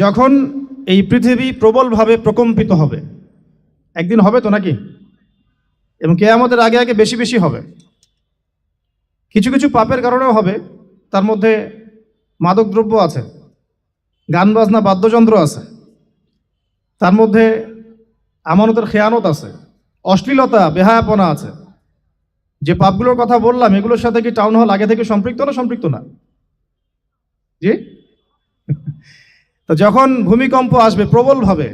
যখন এই পৃথিবী প্রবলভাবে প্রকম্পিত হবে, একদিন হবে তো নাকি, এবং কিয়ামতের আগে আগে বেশি বেশি হবে। কিছু কিছু পাপের কারণেও হবে, তার মধ্যে মাদকদ্রব্য আছে, গান বাজনা বাদ্যযন্ত্র আছে, তার মধ্যে আমানতের খেয়ানত আছে, অশ্লীলতা বেহায়াপনা আছে। যে পাপগুলোর কথা বললাম এগুলোর সাথে কি টাউন হল আগে থেকে সম্পৃক্ত না সম্পৃক্ত না? জি। তো যখন ভূমিকম্প আসবে প্রবলভাবে,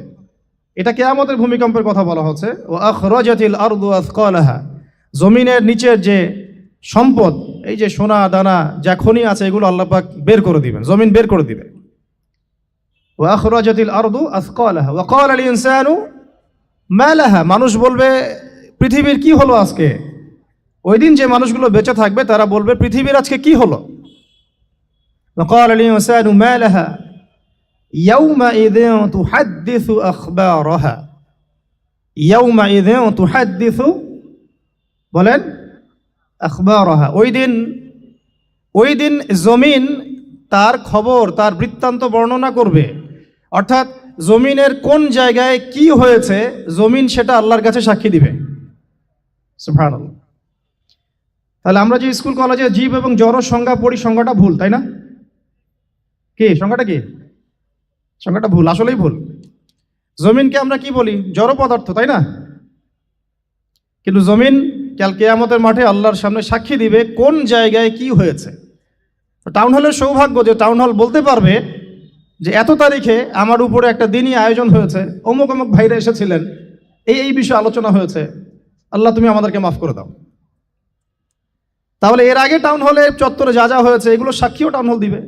এটা কিয়ামতের ভূমিকম্পের কথা বলা হচ্ছে। ও আখরাজাতিল আরদু আসকালাহা, জমিনের নিচের যে সম্পদ, এই যে সোনা দানা যা খনি আছে, এগুলো আল্লাহ পাক বের করে দিবেন, জমিন বের করে দিবে। ও আখরাজাতিল আরদু আসকালাহা ওয়া ক্বালা আল ইনসানু মা লাহা, মানুষ বলবে পৃথিবীর কি হলো আজকে। ওই দিন যে মানুষগুলো বেঁচে থাকবে তারা বলবে পৃথিবীর আজকে কি হলো। ওয়া ক্বালা আল ইনসানু মা লাহা ইয়াউমাইযিন তুহাদ্দিসু আখবারাহা, ইয়াউমাইযিন তুহাদ্দিসু, বলেন, আখবারাহা, ওই দিন জমিন তার খবর, তার বৃত্তান্ত বর্ণনা করবে। অর্থাৎ জমিনের কোন জায়গায় কি হয়েছে, জমিন সেটা আল্লাহর কাছে সাক্ষী দিবে। সুবহানাল্লাহ। তাহলে আমরা যে স্কুল কলেজে জীব এবং জড় সংজ্ঞা পড়ি, সংজ্ঞাটা ভুল, তাই না? কি সংজ্ঞাটা কি? সংজ্ঞাটা ভুল, আসলেই ভুল। জমিনকে আমরা কি বলি? জড় পদার্থ, তাই না? কিন্তু জমিন কাল কিয়ামতের মাঠে আল্লাহর সামনে সাক্ষী দিবে কোন জায়গায় কি হয়েছে। টাউন হলের সৌভাগ্য যে টাউন হল বলতে পারবে যে এত তারিখে আমার উপরে একটা দিনই আয়োজন হয়েছে, অমুক অমুক ভাইরা এসেছিলেন, এই বিষয়ে আলোচনা হয়েছে, আল্লাহ তুমি আমাদেরকে মাফ করে দাও। তাহলে এর আগে টাউন হলে চত্বরে যা যা হয়েছে এগুলো সাক্ষীও টাউন হল দিবে।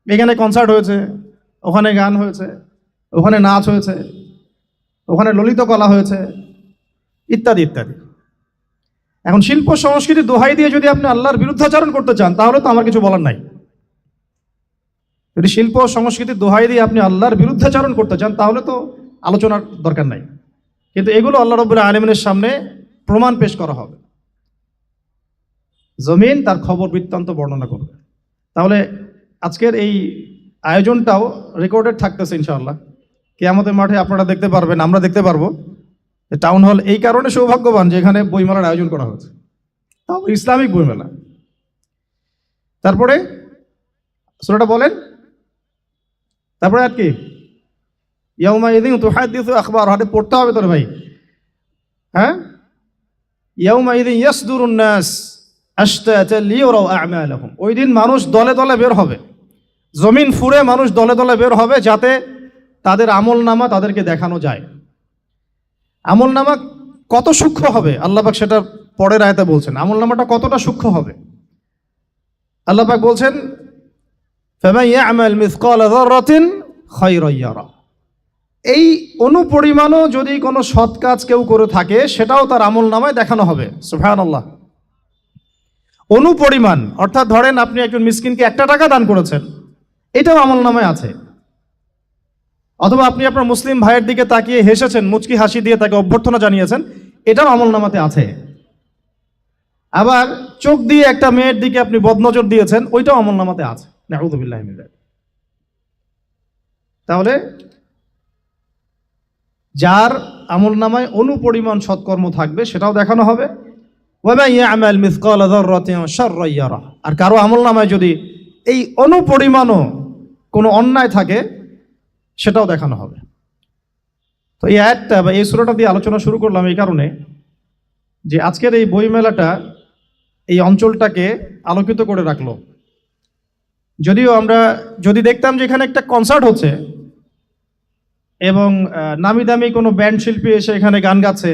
এখানে কনসার্ট হয়েছে, ওখানে গান হয়েছে, ওখানে নাচ হয়েছে, ওখানে ললিত কলা হয়েছে, ইত্যাদি ইত্যাদি। এখন শিল্প সংস্কৃতি দোহাই দিয়ে যদি আপনি আল্লাহর বিরুদ্ধাচরণ করতে চান তাহলে তো আমার কিছু বলার নাই। যদি শিল্প সংস্কৃতির দোহাই দিয়ে আপনি আল্লাহর বিরুদ্ধাচরণ করতে চান তাহলে তো আলোচনার দরকার নাই। কিন্তু এগুলো আল্লাহ রাব্বুল আলামিনের সামনে প্রমাণ পেশ করা হবে, জমিন তার খবর বৃত্তান্ত বর্ণনা করবে। তাহলে আজকের এই আয়োজনটাও রেকর্ডেড থাকতেছে ইনশাআল্লাহ। কিয়ামতের মাঠে আপনারা দেখতে পারবেন, আমরা দেখতে পারবো যে টাউন হল এই কারণে সৌভাগ্যবান যে এখানে বইমেলার আয়োজন করা হয়েছে, তাও ইসলামিক বইমেলা। তারপরে সূরাটা বলেন, তারপরে আর কি? ইয়াউমাইযিন তুহাদ্দিসু আখবারাহা, হাতে পড়তে হবে তোর ভাই। হ্যাঁ, ইয়াউমাইযিন ইয়াসদুরুন নাস আশতাতান লিয়ারাউ আ'মালাহুম, ওই দিন মানুষ দলে দলে বের হবে, জমিন ফুঁড়ে মানুষ দলে দলে বের হবে যাতে তাদের আমলনামা তাদেরকে দেখানো যায়। আমলনামা কত সূক্ষ্ম হবে আল্লাহ পাক সেটা পরের আয়াতে বলছেন। আমলনামাটা কতটা সূক্ষ্ম হবে আল্লাহ পাক বলছেন, ফামান ইয়া'মাল মিসকালা যাররাতিন খায়রান ইয়ারা, এই অনুপরিমাণও যদি কোনো সৎ কাজ কেউ করে থাকে সেটাও তার আমলনামায় দেখানো হবে। সুবহানাল্লাহ। অনুপরিমাণ অর্থাৎ ধরেন আপনি একজন মিসকিনকে 1 টাকা দান করেছেন, এটাও আমলনামায় আছে। অথবা আপনি আপনার মুসলিম ভাইয়ের দিকে তাকিয়ে হেসেছেন, মুচকি হাসি দিয়ে তাকে অভ্যর্থনা জানিয়েছেন, এটাও আমলনামাতে আছে। আবার চোখ দিয়ে একটা মেয়ের দিকে আপনি বদনজর দিয়েছেন, ওইটাও আমলনামাতে আছে। নাউযু বিল্লাহি মিন যালিক। তাহলে যার আমলনামায় অনুপরিমাণ সৎকর্ম থাকবে সেটাও দেখানো হবে। ওয়া মান ইয়া'মাল মিসকালা যাররাতিন শাররান ইয়ারা, আর কারো আমলনামায় যদি এই অনুপরিমাণও কোনো অন্যায় থাকে সেটাও দেখানো হবে। তো এই আয়াতটা বা এই সূরাটা দিয়ে আলোচনা শুরু করলাম এই কারণে যে আজকের এই বইমেলাটা এই অঞ্চলটাকে আলোকিত করে রাখলো। যদিও আমরা যদি দেখতাম যে এখানে একটা কনসার্ট হচ্ছে এবং নামি দামি কোনো ব্যান্ড শিল্পী এসে এখানে গান গাচ্ছে,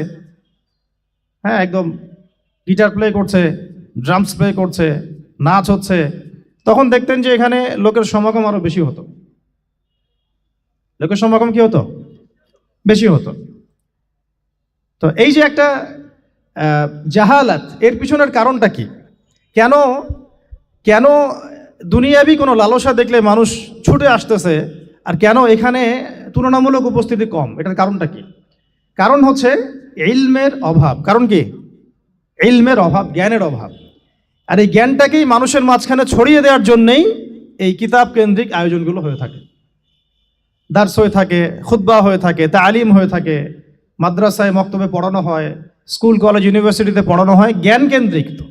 হ্যাঁ, একদম গিটার প্লে করছে, ড্রামস প্লে করছে, নাচ হচ্ছে, তখন দেখতেন যে এখানে লোকের সমাগম আরো বেশি হতো। লোকের সমাগম কি হতো? বেশি হতো। তো এই যে একটা জাহালাত, এর পিছনের কারণটা কি? কেন দুনিয়াবি কোনো লালসা দেখলে মানুষ ছুটে আসতেছে, আর কেন এখানে তুলনামূলক উপস্থিতি কম? এটার কারণটা কি? কারণ হচ্ছে ইলমের অভাব। কারণ কি? ইলমের অভাব, জ্ঞানের অভাব। আর এই জ্ঞানটাকেই মানুষের মাঝখানে ছড়িয়ে দেওয়ার জন্যই এই কিতাব কেন্দ্রিক আয়োজনগুলো হয়ে থাকে। দার্স হয়ে থাকে, খুতবা হয়ে থাকে, তালিম হয়ে থাকে, মাদ্রাসায় মক্তবে পড়ানো হয়, স্কুল কলেজ ইউনিভার্সিটিতে পড়ানো হয়, জ্ঞান কেন্দ্রিক, তো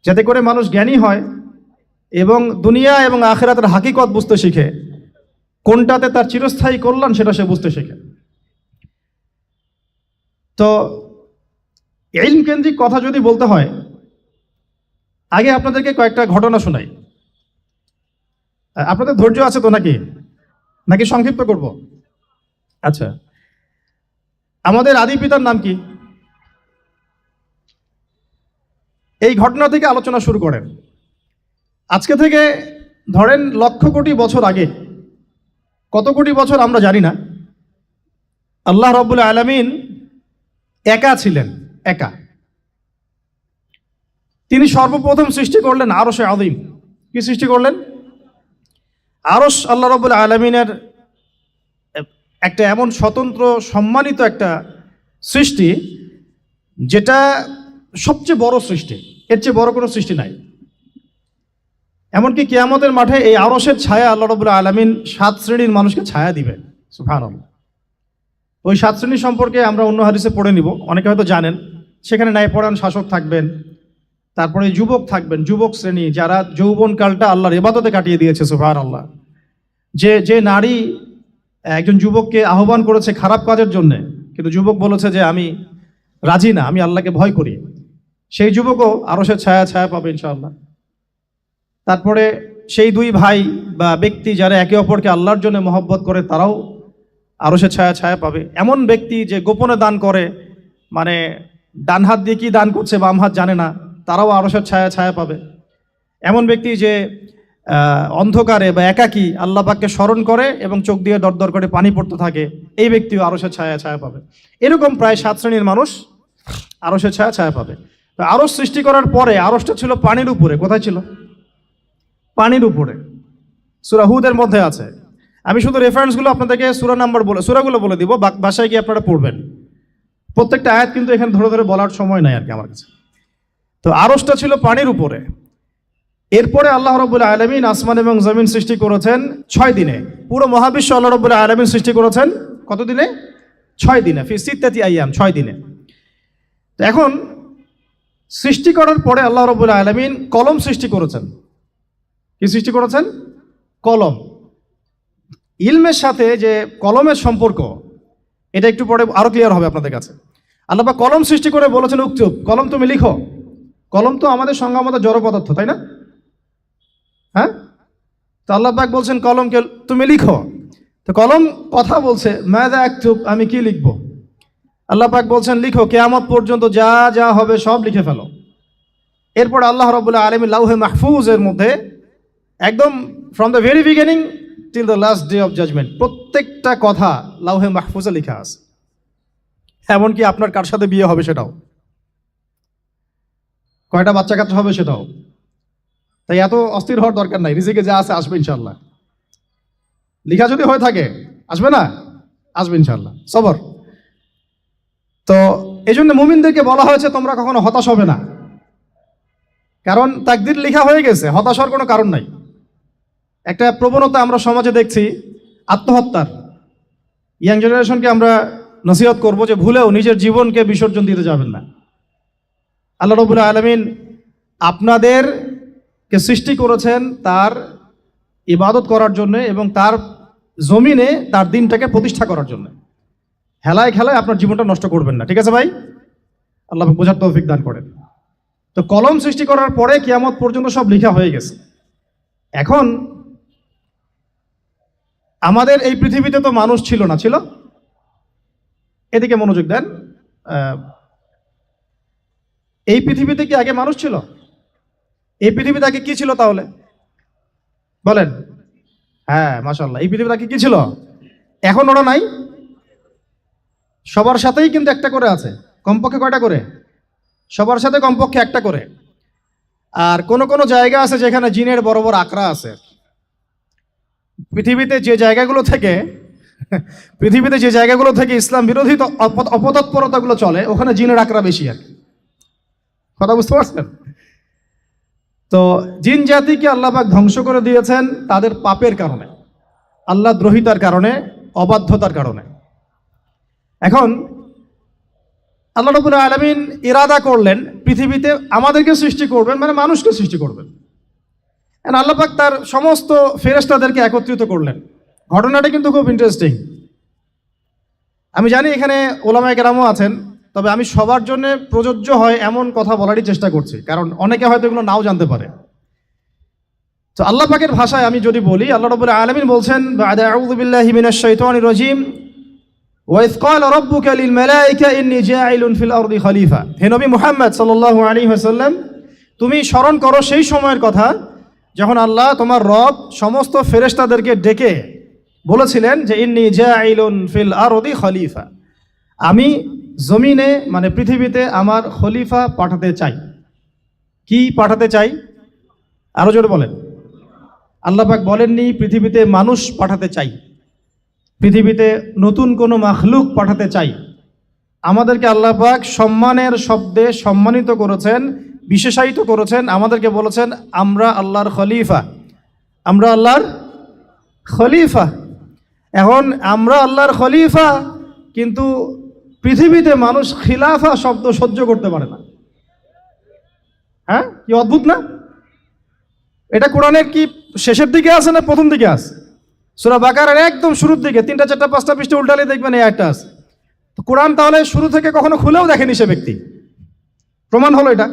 যাতে করে মানুষ জ্ঞানী হয় এবং দুনিয়া এবং আখিরাতের হাকিকত বুঝতে শিখে, কোনটাতে তার চিরস্থায়ী কল্যাণ সেটা সে বুঝতে শেখে। তো ইলম কেন্দ্রিক কথা যদি বলতে হয়, আগে আপনাদেরকে কয়েকটা ঘটনা শোনাই। আপনাদের ধৈর্য আছে তো নাকি নাকি সংক্ষিপ্ত করব? আচ্ছা, আমাদের আদি পিতার নাম কি? এই ঘটনা থেকে আলোচনা শুরু করেন। আজকে থেকে ধরেন লক্ষ কোটি বছর আগে, কত কোটি বছর আমরা জানি না, আল্লাহ রাব্বুল আলামিন একা ছিলেন, একা। তিনি সর্বপ্রথম সৃষ্টি করলেন আরশে আযীম। কি সৃষ্টি করলেন? আরশ আল্লাহ রাব্বুল আলামিনের একটা এমন স্বতন্ত্র সম্মানিত একটা সৃষ্টি, যেটা সবচেয়ে বড় সৃষ্টি, এর চেয়ে বড় কোনো সৃষ্টি নাই। এমনকি কিয়ামতের মাঠে এই আরশের ছায়া আল্লাহ রাব্বুল আলামিন 7 শ্রেণীর মানুষকে ছায়া দিবেন। সুবহানাল্লাহ। ওই 7 শ্রেণী সম্পর্কে আমরা অন্য হাদিসে পড়ে নিব, অনেকে হয়তো জানেন। সেখানে ন্যায়পরায়ণ শাসক থাকবেন, তারপরে যুবক থাকবেন, যুবক শ্রেণী যারা যৌবনকালটা আল্লাহর ইবাদতে কাটিয়ে দিয়েছে। সুবহানাল্লাহ। যে নারী একজন যুবককে আহ্বান করেছে খারাপ কাজের জন্য, কিন্তু যুবক বলেছে যে আমি রাজি না, আমি আল্লাহকে ভয় করি, সেই যুবকও আরশের ছায়া ছায়া পাবে ইনশাআল্লাহ। তারপরে সেই দুই ভাই বা ব্যক্তি যারা একে অপরকে আল্লাহর জন্য মহব্বত করে, তারাও আরশের ছায়া ছায়া পাবে। এমন ব্যক্তি যে গোপনে দান করে, মানে ডান হাত দিয়ে কি দান করছে বাম হাত জানে না, তারাও আরশের ছায়া ছায়া পাবে। এমন ব্যক্তি যে অন্ধকারে বা একাকী আল্লাহ পাককে স্মরণ করে এবং চোখ দিয়ে দরদর করে পানি পড়তে থাকে, এই ব্যক্তিও আরশের ছায়া ছায়া পাবে। এরকম প্রায় 7 শ্রেণীর মানুষ আরশের ছায়া ছায়া পাবে। তো আরশ সৃষ্টি করার পরে আরশটা ছিল পানির উপরে। কোথায় ছিল? পানির উপরে। সূরা হুদের মধ্যে আছে। আমি শুধু রেফারেন্সগুলো আপনাদেরকে সূরাগুলো বলে দিব, বাসায় গিয়ে আপনারা পড়বেন। প্রত্যেকটা আয়াত কিন্তু এখানে ধরে ধরে বলার সময় নাই আর কি আমার কাছে। তো আরশটা ছিল পানির উপরে। এরপরে আল্লাহ রাব্বুল আলামিন আসমান এবং জমিন সৃষ্টি করেছেন 6 দিনে। পুরো মহাবিশ্ব আল্লাহ রাব্বুল আলামিন সৃষ্টি করেছেন কত দিনে? 6 দিনে। ফি সিত্তাতি আইয়াম, 6 দিনে। তো এখন সৃষ্টি করার পরে আল্লাহ রাব্বুল আলামিন কলম সৃষ্টি করেছেন। কি সৃষ্টি করেছেন? কলম। ইলমের সাথে যে কলমের সম্পর্ক, এটা একটু পরে আরো ক্লিয়ার হবে আপনাদের কাছে। আল্লাহ পাক কলম সৃষ্টি করে বলেছেন উক্তুব, কলম তুমি লিখো। কলম তো আমাদের সংজ্ঞা মতো জড় পদার্থ, তাই না? হ্যাঁ, তো আল্লাহ পাক বলছেন কলমকে তুমি লিখো। তো কলম কথা বলছে, মাযা আকতুব, আমি কি লিখব? আল্লাহ পাক বলছেন লিখো, কিয়ামত পর্যন্ত যা যা হবে সব লিখে ফেলো। এরপর আল্লাহ রাব্বুল আলামিন লাউহে মাহফুজের মধ্যে একদম from the very beginning till the last day of judgment প্রত্যেকটা কথা লাউহে মাহফুজে লেখা আছে। এমনকি আপনার কার সাথে বিয়ে হবে সেটাও, কয়টা বাচ্চা কাচ্চা হবে সেটাও। তাই এত অস্থির হওয়ার দরকার নাই, রিজিকে যা আছে আসবে ইনশাআল্লাহ। লিখা যদি হয়ে থাকে আসবে না? আসবে ইনশাআল্লাহ, সবর। তো এই জন্য মুমিনদেরকে বলা হয়েছে তোমরা কখনো হতাশ হবে না, কারণ তাকদির লেখা হয়ে গেছে, হতাশ হওয়ার কোনো কারণ নাই। একটা প্রবণতা আমরা সমাজে দেখছি আত্মহত্যার। ইয়াং জেনারেশনকে আমরা নসিহত করব যে ভুলেও নিজের জীবনকে বিসর্জন দিতে যাবেন না। আল্লাহ রাব্বুল আলামিন আপনাদেরকে সৃষ্টি করেছেন তার ইবাদত করার জন্য এবং তার জমিনে তার দিনটাকে প্রতিষ্ঠা করার জন্য। হেলায় খেলায় আপনার জীবনটা নষ্ট করবেন না, ঠিক আছে ভাই? আল্লাহ বোঝার তৌফিক দান করেন। তো কলম সৃষ্টি করার পরে কিয়ামত পর্যন্ত সব লেখা হয়ে গেছে। এখন আমাদের এই পৃথিবীতে তো মানুষ ছিল না, ছিল? এদিকে মনোযোগ দেন। এই পৃথিবীতে কি আগে মানুষ ছিল? এই পৃথিবীতে আগে কি ছিল তাহলে বলেন? হ্যাঁ, মাশাআল্লাহ। এই পৃথিবীতে আগে কি ছিল? এখন ওরা নাই? সবার সাথেই কিন্তু একটা করে আছে। কমপক্ষে কয়টা করে? সবার সাথে কমপক্ষে একটা করে। আর কোন কোন জায়গা আছে যেখানে জিনের বড় বড় আকড়া আছে। পৃথিবীতে যে জায়গাগুলো থেকে ইসলাম বিরোধী অপতৎপরতাগুলো চলে, ওখানে জিনের আকড়া বেশি আর কি। কথা বুঝতে পারছেন? তো জিন জাতিকে আল্লাহ পাক ধ্বংস করে দিয়েছেন তাদের পাপের কারণে, আল্লাহ দ্রোহিতার কারণে, অবাধ্যতার কারণে। এখন আল্লাহ রাব্বুল আলামিন ইরাদা করলেন পৃথিবীতে আমাদেরকে সৃষ্টি করবেন, মানে মানুষকে সৃষ্টি করবেন। আল্লাহ পাক তার সমস্ত ফেরেশতাদেরকে একত্রিত করলেন। ঘটনাটা কিন্তু খুব ইন্টারেস্টিং। আমি জানি এখানে ওলামায়ে কেরামও আছেন, তবে আমি সবার জন্য প্রযোজ্য হয় এমন কথা বলারই চেষ্টা করছি, কারণ অনেকে হয়তো এগুলো নাও জানতে পারে। তো আল্লাহ পাকের ভাষায় আমি যদি বলি, আল্লাহ রাব্বুল আলামিন বলছেন, বা'দা আউযু বিল্লাহি মিনাশ শাইতানির রাজীম, ওয়া ইয ক্বালা রাব্বুকা লিল মালাইকা ইন্নী জাইলুন ফিল আরদি খলিফা। হে নবী মুহাম্মদ সাল্লাল্লাহু আলাইহি ওয়াসাল্লাম, তুমি স্মরণ করো সেই সময়ের কথা যখন আল্লাহ তোমার রব সমস্ত ফেরেশতাদেরকে ডেকে বলেছিলেন যে ইন্নী জাইলুন ফিল আরদি খলিফা, আমি জমিনে মানে পৃথিবীতে আমার খলিফা পাঠাতে চাই। কি পাঠাতে চাই? আরো জোরে বলেন। আল্লাহ পাক বলেননি পৃথিবীতে মানুষ পাঠাতে চাই, পৃথিবীতে নতুন কোনো মাখলুক পাঠাতে চাই। আমাদেরকে আল্লাহ পাক সম্মানের শব্দে সম্মানিত করেছেন, বিশেষায়িত করেছেন। আমাদেরকে বলেছেন আমরা আল্লাহর খলিফা, আমরা আল্লাহর খলিফা। এখন আমরা আল্লাহর খলিফা, কিন্তু পৃথিবীতে মানুষ খিলাফা শব্দ সহ্য করতে পারে না। হ্যাঁ, কি অদ্ভুত না? এটা কোরআনের কি শেষের দিকে আছে না প্রথম দিকে আছে? সূরা বাকারার একদম শুরুর দিকে 3টা 4টা 5টা পৃষ্ঠা উল্টালে দেখবেন এই একটা আছে। তো কোরআন তাহলে শুরু থেকে কখনো খুলেও দেখেনি সে ব্যক্তি, প্রমাণ হলো এটা,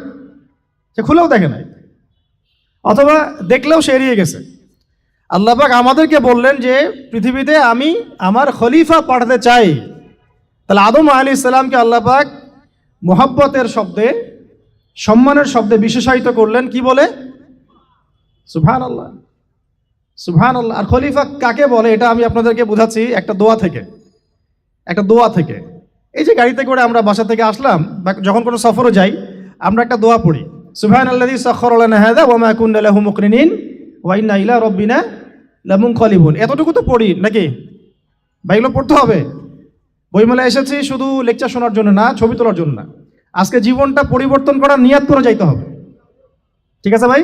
সে খুলেও দেখে নাই, অথবা দেখলেও সে এড়িয়ে গেছে। আল্লাহ পাক আমাদেরকে বললেন যে পৃথিবীতে আমি আমার খলিফা পাঠাতে চাই। তাহলে আদম আলাইহিস সালামকে আল্লাহ পাক মুহাব্বতের শব্দে, সম্মানের শব্দে বিশেষায়িত করলেন কি বলে? সুবহানাল্লাহ, সুবহানাল্লাহ। আর খলিফা কাকে বলে এটা আমি আপনাদেরকে বোঝাচ্ছি একটা দোয়া থেকে, একটা দোয়া থেকে। এই যে গাড়িতে করে আমরা বাসা থেকে আসলাম বা যখন কোনো সফরে যাই, আমরা একটা দোয়া পড়ি, সুবহানাল্লাযী সাখখারা লানা হাযা ওয়া মা কুন্না লাহু মুকরিনিন ওয়া ইন্না ইলা রাব্বিনা লামুনকালিবুন। এতটুকু তো পড়ি নাকি? ভাই এগুলো পড়তে হবে। বইমেলায় এসেছি শুধু লেকচার শোনার জন্য না, ছবি তোলার জন্য না। আজকে জীবনটা পরিবর্তন করার নিয়াত করে যাইতে হবে, ঠিক আছে ভাই?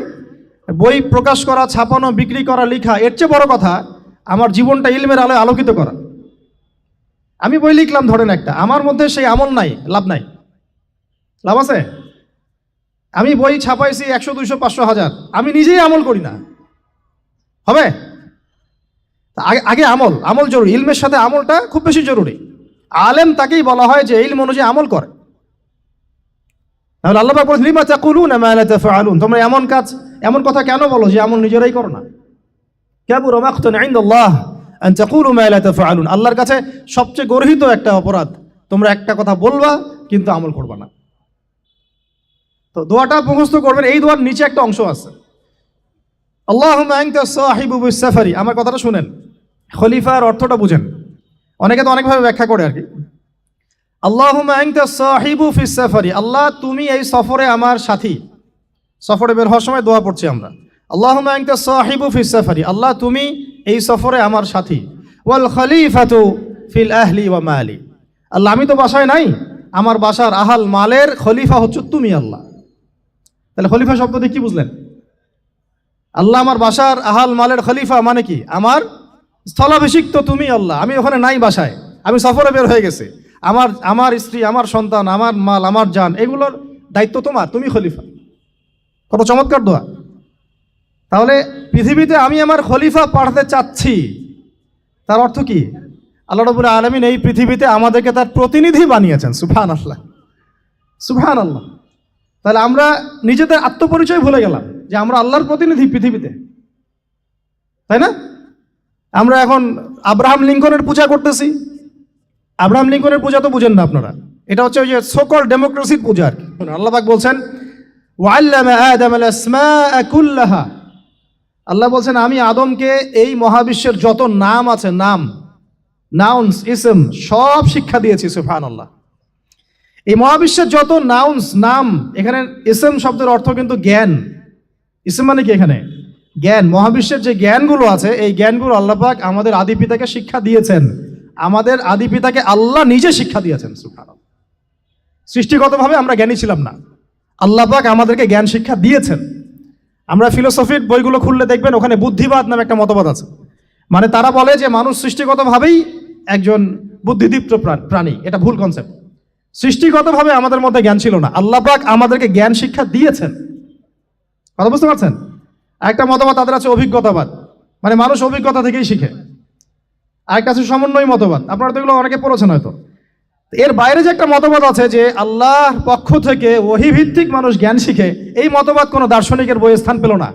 বই প্রকাশ করা, ছাপানো, বিক্রি করা, লেখা, এর চেয়ে বড় কথা আমার জীবনটা ইলমের আলোয় আলোকিত করা। আমি বই লিখলাম ধরেন একটা, আমার মধ্যে সেই আমল নাই, লাভ নাই। লাভ আছে? আমি বই ছাপাইছি 100, 200, 500, 1000, আমি নিজেই আমল করি না, হবে? আগে আমল, আমল জরুরি। ইলমের সাথে আমলটা খুব বেশি জরুরি। আলেম তাকেই বলা হয় যে ইলম অনুযায়ী আমল করে। তাহলে আল্লাহ পাক বলেন লিমা তাকুলুনা মা লা তাফআলুন, তোমরা এমন কাজ, এমন কথা কেন বলো যে আমল নিজেরাই করো না? কাবুরা মাকতান ইনদাল্লাহ আন তাকুলু মা লা তাফআলুন, আল্লাহর কাছে সবচেয়ে গর্হিত একটা অপরাধ, তোমরা একটা কথা বলবা কিন্তু আমল করবা না। তো দোয়াটা মুখস্থ করবেন। এই দোয়ার নিচে একটা অংশ আছে, আল্লাহুম্মা আনতা সাহিবু বিস সাফারি। আমার কথাটা শুনেন, খলিফার অর্থটা বুঝেন। অনেকে তো অনেকভাবে ব্যাখ্যা করে আর কি। আল্লাহুম্মা আনতা সাহিবু ফিস সাফারি, আল্লাহ তুমি এই সফরে আমার সাথী। সফরে বের হওয়ার সময় দোয়া পড়ছি আমরা, আল্লাহুম্মা আনতা সাহিবু ফিস সাফারি, আল্লাহ তুমি এই সফরে আমার সাথী। ওয়াল খলিফাতু ফিল আহলি ওয়া মালি, আল্লাহ আমি তো বাসায় নাই, আমার বাসার আহাল মালের খলিফা হচ্ছে তুমি আল্লাহ। তাহলে খলিফা শব্দ দিয়ে কি বুঝলেন? আল্লাহ আমার বাসার আহাল মালের খলিফা মানে কি? আমার স্থলাভিষিক্ত তুমি আল্লাহ, আমি ওখানে নাই বাসায়, আমি সফরে বের হয়ে গেছি, আমার স্ত্রী, আমার সন্তান, আমার মাল, আমার জান, এগুলোর দায়িত্ব তোমার, তুমি খলিফা। কত চমৎকার দোয়া। তাহলে পৃথিবীতে আমি আমার খলিফা পাঠাতে চাচ্ছি, তার অর্থ কি? আল্লাহ রাব্বুল আলামিন এই পৃথিবীতে আমাদেরকে তার প্রতিনিধি বানিয়েছেন। সুবহানাল্লাহ, সুবহানাল্লাহ। তাহলে আমরা নিজেদের আত্মপরিচয় ভুলে গেলাম যে আমরা আল্লাহর প্রতিনিধি পৃথিবীতে, তাই না? আমরা এখন আব্রাহাম লিঙ্কনের পূজা করতেছি। আব্রাহাম লিঙ্কনের পূজা তো বুঝেন না আপনারা, এটা হচ্ছে ওই যে সোকল ডেমোক্রেসির পূজা আর কি। আল্লাহ পাক বলছেন ওয়াল্লামা আদামাল আসমাআ কুল্লাহা, আল্লাহ বলছেন আমি আদমকে এই মহাবিশ্বের যত নাম আছে, নাম, নাউন্স, ইসম, সব শিক্ষা দিয়েছি। সুবহানাল্লাহ। এই মহাবিশ্বের যত নাউন্স, নাম, এখানে ইসম শব্দের অর্থ কিন্তু জ্ঞান। ইসম মানে কি? এখানে জ্ঞান। মহাবিশ্বের যে জ্ঞানগুলো আছে, এই জ্ঞানগুলো আল্লাহ পাক আমাদের আদি পিতাকে শিক্ষা দিয়েছেন। আমাদের আদি পিতাকে আল্লাহ নিজে শিক্ষা দিয়েছেন। সুবহানাল্লাহ। সৃষ্টিগতভাবে আমরা জ্ঞানী ছিলাম না, আল্লাহ পাক আমাদেরকে জ্ঞান শিক্ষা দিয়েছেন। আমরা ফিলোসফির বইগুলো খুললে দেখবেন ওখানে বুদ্ধিবাদ নামে একটা মতবাদ আছে। মানে তারা বলে যে মানুষ সৃষ্টিগতভাবেই একজন বুদ্ধিদীপ্ত প্রাণী, এটা ভুল কনসেপ্ট। সৃষ্টিগতভাবে আমাদের মধ্যে জ্ঞান ছিল না, আল্লাহ পাক আমাদেরকে জ্ঞান শিক্ষা দিয়েছেন। কথা বুঝতে পারছেন? একটা মতবাদ তাদের আছে অভিজ্ঞতাবাদ, মানে মানুষ অভিজ্ঞতা থেকেই শিখে। আরেকটা আছে সমন্বয় মতবাদ, আপনারা তো এগুলো অনেকে পড়েছেন হয়তো। এর বাইরে যে একটা মতবাদ আছে যে আল্লাহর পক্ষ থেকে ওহী ভিত্তিক মানুষ জ্ঞান শিখে, এই মতবাদ কোনো দার্শনিকের বইয়ে স্থান পেল না।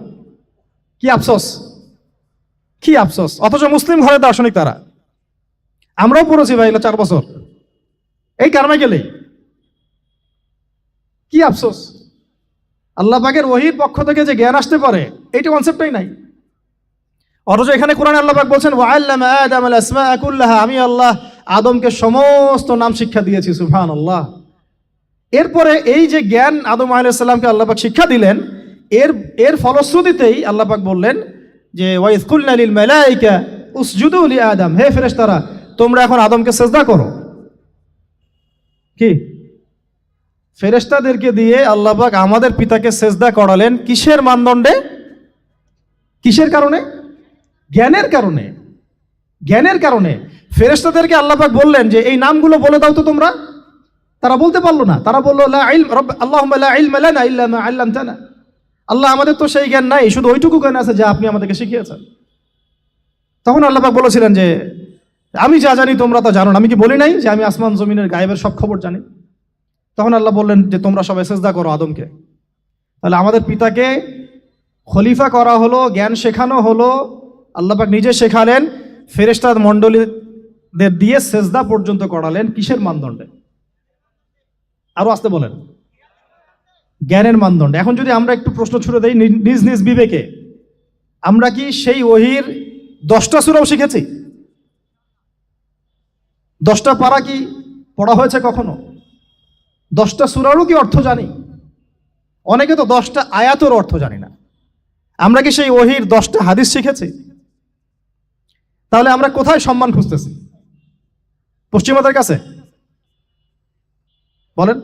কি আফসোস, কি আফসোস! অথচ মুসলিম ঘরের দার্শনিক তারা। আমরাও পড়েছি ভাই, 4 বছর এই কারণে গেলেই। কি আফসোস! আল্লাহ পাকের ওহীর পক্ষ থেকে যে জ্ঞান আসতে পারে, এইটা কনসেপ্টটাই নাই। অথচ এখানে কোরআনে আল্লাহ পাক বলছেন ওয়াআল্লামা আদামাল আসমাআ কুল্লাহা, আমি আল্লাহ আদমকে সমস্ত নাম শিক্ষা দিয়েছি। সুবহানাল্লাহ। এরপরে এই যে জ্ঞান আদম আলাইহিস সালামকে আল্লাহ পাক শিক্ষা দিলেন, এর ফলশ্রুতিতেই আল্লাহ পাক বললেন যে ওয়াইয কুলনা লিল মালাইকা উসজুদু লি আদম, হে ফেরেশতারা তোমরা এখন আদমকে সিজদা করো। কি ফেরেশতাদেরকে দিয়ে আল্লাহ পাক আমাদের পিতাকে সিজদা করালেন কিসের মানদণ্ডে? কিসের কারণে? জ্ঞানের কারণে। জ্ঞানের কারণে ফেরেশতাদেরকে আল্লাহ পাক বললেন যে এই নামগুলো বলে দাও তো তোমরা। তারা বলতে পারলো না, তারা বললো লা ইলম আল্লাহুম্মা লা ইলমা লানা ইল্লা মা আল্লামতানা, আল্লাহ আমাদের তো সেই জ্ঞান নাই, শুধু ওইটুকু জ্ঞান আছে যা আপনি আমাদেরকে শিখিয়েছেন। তখন আল্লাহ পাক বলেছিলেন যে আমি যা জানি তোমরা তা জানো না, আমি কি বলি নাই যে আমি আসমান জমিনের গায়েবের সব খবর জানি? তখন আল্লাহ বললেন যে তোমরা সবাই সিজদা করো আদমকে। তাহলে আমাদের পিতাকে খলিফা করা হলো, জ্ঞান শেখানো হলো, আল্লাহ পাক নিজে শেখালেন, ফেরেশতা মণ্ডলীদের দিয়ে সিজদা পর্যন্ত করালেন কিসের মানদণ্ডে? আরো আসতে বলেন। জ্ঞানের মানদণ্ডে। এখন যদি আমরা একটু প্রশ্ন ছুড়ে দেই নিজ নিজ বিবেকে, আমরা কি সেই ওহীর 10টা সূরাও শিখেছি? 10টা পারা কি পড়া হয়েছে কখনো? 10টা সূরারও কি অর্থ জানি? অনেকে তো 10টা আয়াতের অর্থ জানি না। আমরা কি সেই ওহীর 10টা হাদিস শিখেছি? তাহলে আমরা কোথায় সম্মান খুঁজতেছি? পশ্চিমাদের কাছে? বলেন।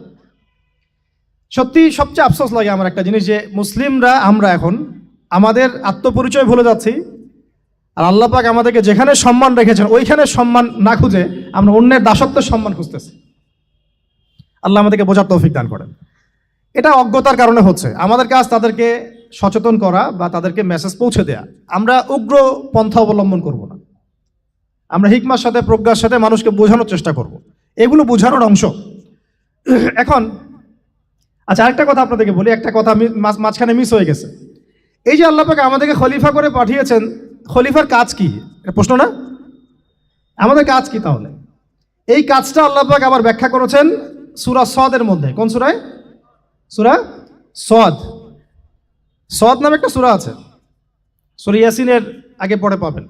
সত্যি সবচেয়ে আফসোস লাগে আমার একটা জিনিস, যে মুসলিমরা আমরা এখন আমাদের আত্মপরিচয় ভুলে যাচ্ছি, আর আল্লাহ পাক আমাদেরকে যেখানে সম্মান রেখেছেন ওইখানে সম্মান না খুঁজে আমরা অন্যের দাসত্বের সম্মান খুঁজতেছি। আল্লাহ আমাদেরকে বোঝার তৌফিক দান করেন। এটা অজ্ঞতার কারণে হচ্ছে। আমাদের কাজ তাদেরকে সচেতন করা বা তাদেরকে মেসেজ পৌঁছে দেয়া। আমরা উগ্র পন্থা অবলম্বন করব না, আমরা হিকমার সাথে প্রজ্ঞার সাথে মানুষকে বোঝানোর চেষ্টা করব। এগুলো বোঝানোর অংশ। এখন আচ্ছা, আরেকটা কথা আপনাদেরকে বলি, একটা কথা মাঝখানে মিস হয়ে গেছে। এই যে আল্লাহ পাক আমাদেরকে খলিফা করে পাঠিয়েছেন, খলিফার কাজ কি? এটা প্রশ্ন না? আমাদের কাজ কি তাহলে? এই কাজটা আল্লাহ পাক আবার ব্যাখ্যা করেছেন সূরা সদের মধ্যে। কোন সূরায়? সূরা সদ। সদ নামে একটা সূরা আছে, সূরা ইয়াসিনের আগে পড়ে পাবেন।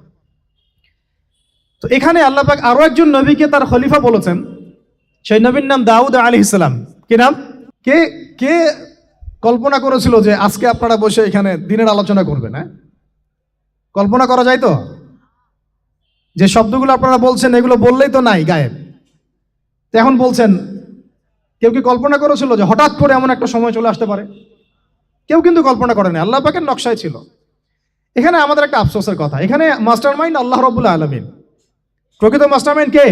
তো এখানে আল্লাহ পাক আরো একজন নবীকে তার খলিফা বলেছেন। সেই নবীর নাম দাউদ আলাইহিস সালাম। কি নাম? কে কে কল্পনা করেছিল যে আজকে আপনারা বসে এখানে দিনের আলোচনা করবেন? হ্যাঁ, কল্পনা করা যায় তো? যে শব্দগুলো আপনারা বলছেন এগুলো বললেই তো নাই, গায়েব। তো এখন বলছেন, কেউ কি কল্পনা করেছিল যে হঠাৎ করে এমন একটা সময় চলে আসতে পারে? কেউ কিন্তু কল্পনা করেনি, আল্লাহ পাকের নকশায় ছিল। এখানে আমাদের একটা আফসোসের কথা, এখানে মাস্টার মাইন্ড আল্লাহ রাব্বুল আলামিন। প্রকৃত মাস্টার মাইন্ড কে?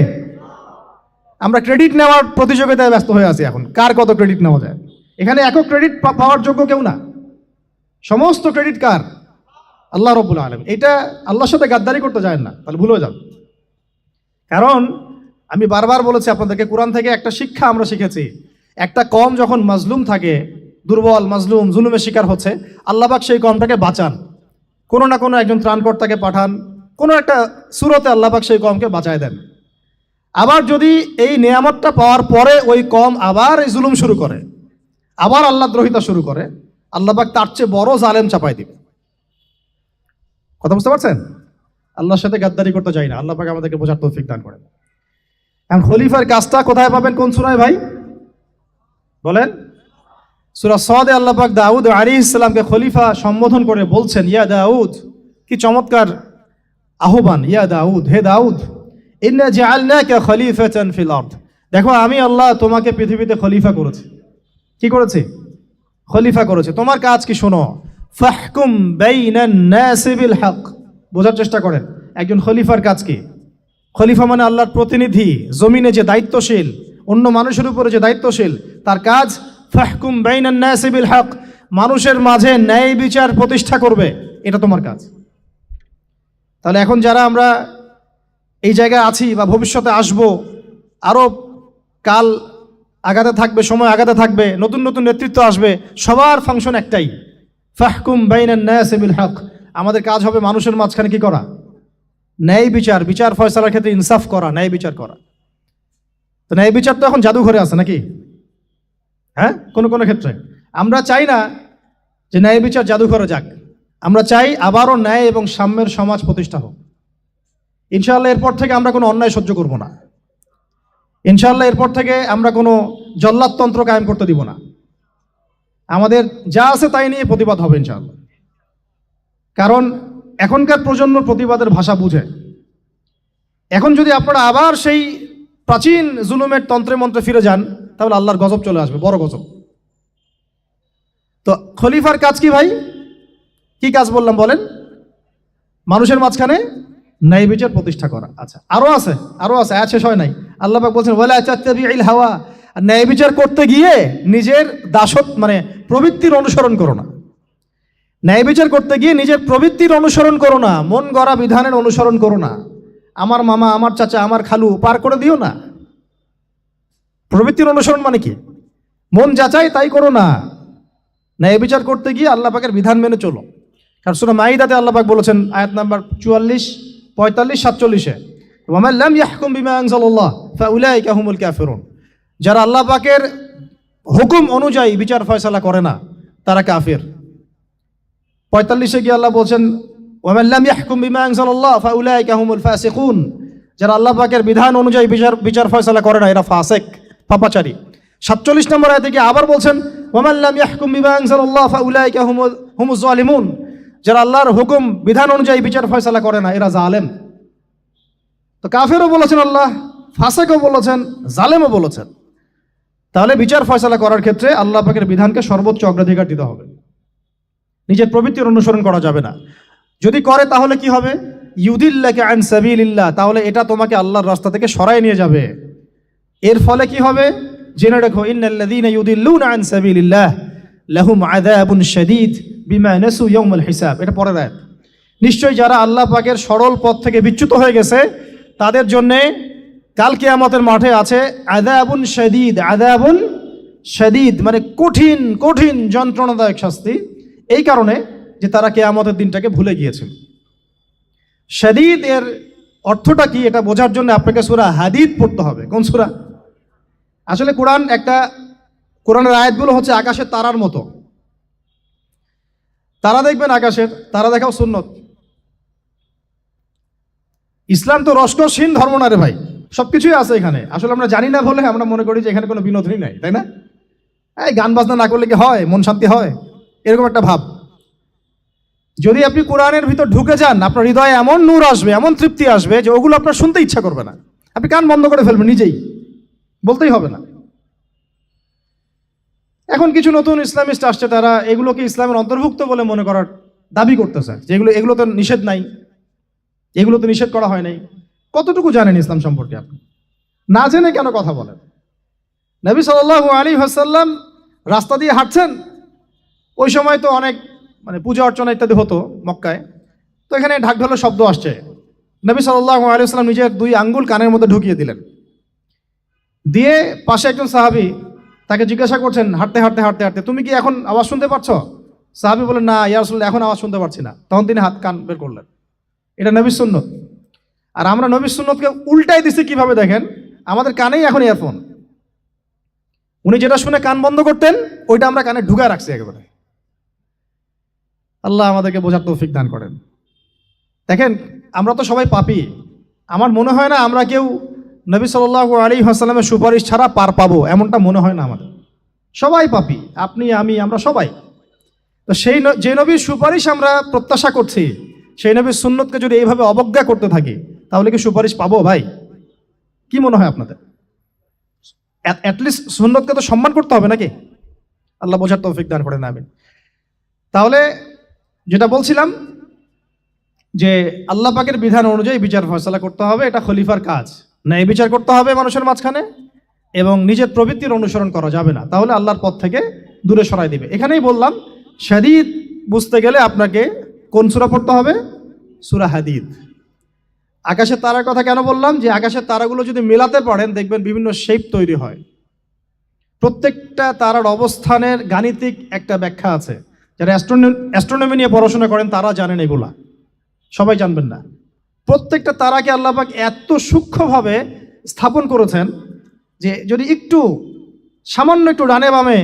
আমরা ক্রেডিট নেওয়ার প্রতিযোগিতায় ব্যস্ত হয়ে আছি এখন, কার কত ক্রেডিট নেওয়া যায়। এখানে একক ক্রেডিট পাওয়ার যোগ্য কেউ না, সমস্ত ক্রেডিট কার? আল্লাহ রাব্বুল আলামিন। এটা আল্লাহর সাথে গাদ্দারি করতে যায় না, তাহলে ভুলে যান। কারণ আমি বারবার বলেছি আপনাদেরকে, কোরআন থেকে একটা শিক্ষা আমরা শিখেছি। একটা কম যখন মাজলুম থাকে, দুর্বল মাজলুম জুলুমের শিকার হচ্ছে, আল্লাহ পাক সেই কমটাকে বাঁচান, কোনো না কোনো একজন ত্রাণকর্তাকে পাঠান, কোনো একটা সূরাতে আল্লাহ পাক সেই কমকে বাঁচায় দেন। আবার যদি এই নিয়ামতটা পাওয়ার পরে ওই কম আবার এই জুলুম শুরু করে, আবার আল্লাহ দ্রোহিতা শুরু করে, আল্লাহ পাক তার চেয়ে বড় জালেম চাপাই দিবে। কথা বুঝতে পারছেন? আল্লাহর সাথে গাদ্দারি করতে চাই না, আল্লাহ পাক আমাদেরকে বোঝার তৌফিক দান করেন। এখন খলিফার কাজটা কোথায় পাবেন? কোন সূরায় ভাই বলেন? সূরা সদে আল্লাহ পাক দাউদ আলাইহিস সালামকে খলিফা সম্বোধন করে বলছেন, ইয়া দাউদ। কি চমৎকার আহ্বান! ইয়া দাউদ, হে দাউদ, ইন্না জাআলনাকা খলিফাতান ফিল আরদ। দেখো আমি আল্লাহ তোমাকে পৃথিবীতে খলিফা করেছি। কি করেছি? খলিফা করেছে। তোমার কাজ কি শোনো, ফাহকুম বাইনান নাসি বিল হক। বোঝার চেষ্টা করেন একজন খলিফার কাজ কি। খলিফা মানে আল্লাহর প্রতিনিধি, জমিনে যে দায়িত্বশীল, অন্য মানুষের উপরে যে দায়িত্বশীল, তার কাজ ফাহকুম বাইনান নাসি বিল হক, মানুষের মাঝে ন্যায় বিচার প্রতিষ্ঠা করবে, এটা তোমার কাজ। তাহলে এখন যারা আমরা এই জায়গায় আছি বা ভবিষ্যতে আসব, আরও কাল আগাতে থাকবে, সময় আগাতে থাকবে, নতুন নতুন নেতৃত্ব আসবে, সবার ফাংশন একটাই, ফাহকুম বাইনান নাসি বিল হক। আমাদের কাজ হবে মানুষের মাঝখানে কি করা? ন্যায় বিচার, বিচার ফয়সালার ক্ষেত্রে ইনসাফ করা, ন্যায় বিচার করা। তো ন্যায় বিচার তো এখন জাদুঘরে আছে নাকি? হ্যাঁ, কোনো কোনো ক্ষেত্রে আমরা চাই না যে ন্যায় বিচার জাদুঘরে যাক, আমরা চাই আবারও ন্যায় এবং সাম্যের সমাজ প্রতিষ্ঠা হোক। ইনশাআল্লাহ এরপর থেকে আমরা কোনো অন্যায় সহ্য করব না। ইনশাআল্লাহ এরপর থেকে আমরা কোনো জল্লাদতন্ত্র কায়েম করতে দিব না। আমাদের যা আছে তাই নিয়ে প্রতিবাদ হবে ইনশাআল্লাহ। কারণ এখনকার প্রজন্ম প্রতিবাদের ভাষা বুঝে। এখন যদি আপনারা আবার সেই প্রাচীন জুলুমের তন্ত্রে মন্ত্রে ফিরে যান, তাহলে আল্লাহর গজব চলে আসবে, বড় গজব। তো খলিফার কাজ কি ভাই? কি কাজ বললাম বলেন? মানুষের মাঝখানে ন্যায় বিচার প্রতিষ্ঠা করা। আচ্ছা, আরো আছে, আয়াত শেষ হয় নাই। আল্লাহ পাক বলছেন ওয়ালা তাত্তাবিউল হাওয়া, ন্যায় বিচার করতে গিয়ে নিজের দাসত্ব মানে প্রবৃত্তির অনুসরণ করো না। ন্যায় বিচার করতে গিয়ে নিজের প্রবৃত্তির অনুসরণ করো না, মন গড়া বিধানের অনুসরণ করো না। আমার মামা, আমার চাচা, আমার খালু পার করে দিও না। প্রবৃত্তির অনুসরণ মানে কি? মন যাচাই তাই করো না। ন্যায় বিচার করতে গিয়ে আল্লাহ পাকের বিধান মেনে চলো। কারণ সূরা মাইদাতে আল্লাহ পাক বলেছেন আয়াত নাম্বার 44, 45, 47-এ, ওয়া মান লাম ইয়াহকুম বিমা আনজালাল্লাহ ফাউলাইকা হুমুল কাফিরুন, যারা আল্লাহ পাকের হুকুম অনুযায়ী বিচার ফয়সালা করে না তারা কাফির। 45-এ গিয়ে আল্লাহ বলছেন ওয়া মান লাম ইয়াহকুম বিমা আনজালাল্লাহ ফাউলাইকা হুমুল ফাসিকুন, যারা আল্লাহ পাকের বিধান অনুযায়ী বিচার ফয়সালা করে না এরা ফাসিক, পাপাচারী। 47 নম্বর আয়াতে গিয়ে আবার বলছেন ওয়া মান লাম ইয়াহকুম বিমা আনজালাল্লাহ ফাউলাইকা হুমুজ জালিমুন, যারা আল্লাহর হুকুম বিধান অনুযায়ী বিচার ফয়সালা করে না এরা জালেম। তো কাফেরও বলেছেন আল্লাহ, ফাসিকও বলেছেন, জালেমও বলেছেন। তাহলে বিচার ফয়সালা করার ক্ষেত্রে আল্লাহ পাকের বিধানকে সর্বোচ্চ অগ্রাধিকার দিতে হবে, নিজের প্রবৃত্তির অনুসরণ করা যাবে না। যদি করে তাহলে কি হবে? ইউদিল্লাকা আন সাবিলিল্লাহ, তাহলে এটা তোমাকে আল্লাহর রাস্তা থেকে সরায় নিয়ে যাবে। এর ফলে কি হবে? জেনে রাখো ইন্নাল্লাযীনা ইউদিল্লুনা আন সাবিলিল্লাহ লাহুম আযাবুন শাদীদ বিমা নাসু ইয়াউমাল হিসাব। এটা পরের আয়াত। নিশ্চয়ই যারা আল্লাহ পাকের সরল পথ থেকে বিচ্যুত হয়ে গেছে তাদের জন্য কাল কিয়ামতের মাঠে আছে আযাবুন শাদীদ। আযাবুন শাদীদ মানে কঠিন কঠিন যন্ত্রণাদায়ক শাস্তি, এই কারণে যে তারা কিয়ামতের দিনটাকে ভুলে গিয়েছিল। শাদীদ এর অর্থটা কি এটা বোঝার জন্য আপনাকে সূরা হাদীদ পড়তে হবে। কোন সূরা? আসলে কোরআনের আয়াতগুলো হচ্ছে আকাশের তারার মতো। তারা দেখবেন আকাশের, তারা দেখাও সুন্নত। ইসলাম তো রসকসহীন ধর্ম না রে ভাই, সবকিছুই আছে এখানে। আসলে আমরা জানি না বলে আমরা মনে করি যে এখানে কোনো বিনোদনই নাই, তাই না? এই গান বাজনা না করলে কি হয়, মন শান্তি হয়, এরকম একটা ভাব। যদি আপনি কোরআনের ভিতর ঢুকে যান, আপনার হৃদয়ে এমন নূর আসবে, এমন তৃপ্তি আসবে যে ওগুলো আপনার শুনতে ইচ্ছা করবে না, আপনি কান বন্ধ করে ফেলবেন, নিজেই বলতেই হবে না। এখন কিছু নতুন ইসলামিস্ট আসছে, তারা এগুলোকে ইসলামের অন্তর্ভুক্ত বলে মনে করার দাবি করতেছে যে এগুলো তো নিষেধ নাই, এগুলো তো নিষেধ করা হয় নাই। কতটুকু জানেন ইসলাম সম্পর্কে আপনি? না জেনে কেন কথা বলেন? নবী সাল্লাল্লাহু আলাইহি ওয়াসাল্লাম রাস্তা দিয়ে হাঁটছেন, ওই সময় তো অনেক পূজা অর্চনা ইত্যাদি হতো মক্কায়। তো এখানে ঢাক ঢোলের শব্দ আসছে, নবী সাল্লাল্লাহু আলাইহি ওয়াসাল্লাম নিজের 2 আঙ্গুল কানের মধ্যে ঢুকিয়ে দিলেন। দিয়ে পাশে একজন সাহাবী তাকে জিজ্ঞাসা করছেন হাঁটতে হাঁটতে হাঁটতে হাঁটতে, তুমি কি এখন আওয়াজ শুনতে পাচ্ছ? সাহাবী বলেন না ইয়া রাসূলুল্লাহ, এখন আওয়াজ শুনতে পাচ্ছি না। তখন তিনি কান বের করলেন। এটা নবীর সুন্নত। আর আমরা নবীর সুন্নতকে উল্টাই দিছি কিভাবে দেখেন, আমাদের কানেই এখন ইয়ারফোন। উনি যেটা শুনে কান বন্ধ করতেন ওইটা আমরা কানে ঢুকায় রাখছি একেবারে। আল্লাহ আমাদেরকে বোঝার তৌফিক দান করেন। দেখেন আমরা তো সবাই পাপী। আমার মনে হয় না আমরা কেউ নবী সাল্লাল্লাহু আলাইহি ওয়াসাল্লামের সুপারিশ ছাড়া পার পাবো, এমনটা মনে হয় না আমাদের। সবাই পাপী, আপনি আমি আমরা সবাই। তো যে নবীর সুপারিশ আমরা প্রত্যাশা করছি, সেই নবীর সুন্নতকে যদি এইভাবে অবজ্ঞা করতে থাকি তাহলে কি সুপারিশ পাবো ভাই? কি মনে হয় আপনাদের? অ্যাটলিস্ট সুন্নতকে তো সম্মান করতে হবে নাকি? আল্লাহ বোঝার তৌফিক দান করেন, আমিন। তাহলে যেটা বলছিলাম যে আল্লাহ পাকের বিধান অনুযায়ী বিচার ফয়সালা করতে হবে, এটা খলিফার কাজ। ন্যায় বিচার করতে হবে মানুষের মাঝখানে, এবং নিজের প্রবৃত্তির অনুসরণ করা যাবে না, তাহলে আল্লাহর পথ থেকে দূরে সরাই দিবে। এখানেই বললাম শাদীদ বুঝতে গেলে আপনাকে কোন সূরা পড়তে হবে? সূরা হাদীদ। আকাশের তারার কথা কেন বললাম? যে আকাশের তারাগুলো যদি মেলাতে পারেন দেখবেন বিভিন্ন শেপ তৈরি হয়। প্রত্যেকটা তারার অবস্থানের গাণিতিক একটা ব্যাখ্যা আছে। যারা অ্যাস্ট্রোনমি নিয়ে পড়াশোনা করেন তারা জানেন, এগুলা সবাই জানবেন না। প্রত্যেকটা তারাকে আল্লাহ পাক এত সূক্ষ্মভাবে স্থাপন করেছেন যে যদি একটু সামান্য একটু ডানে বামে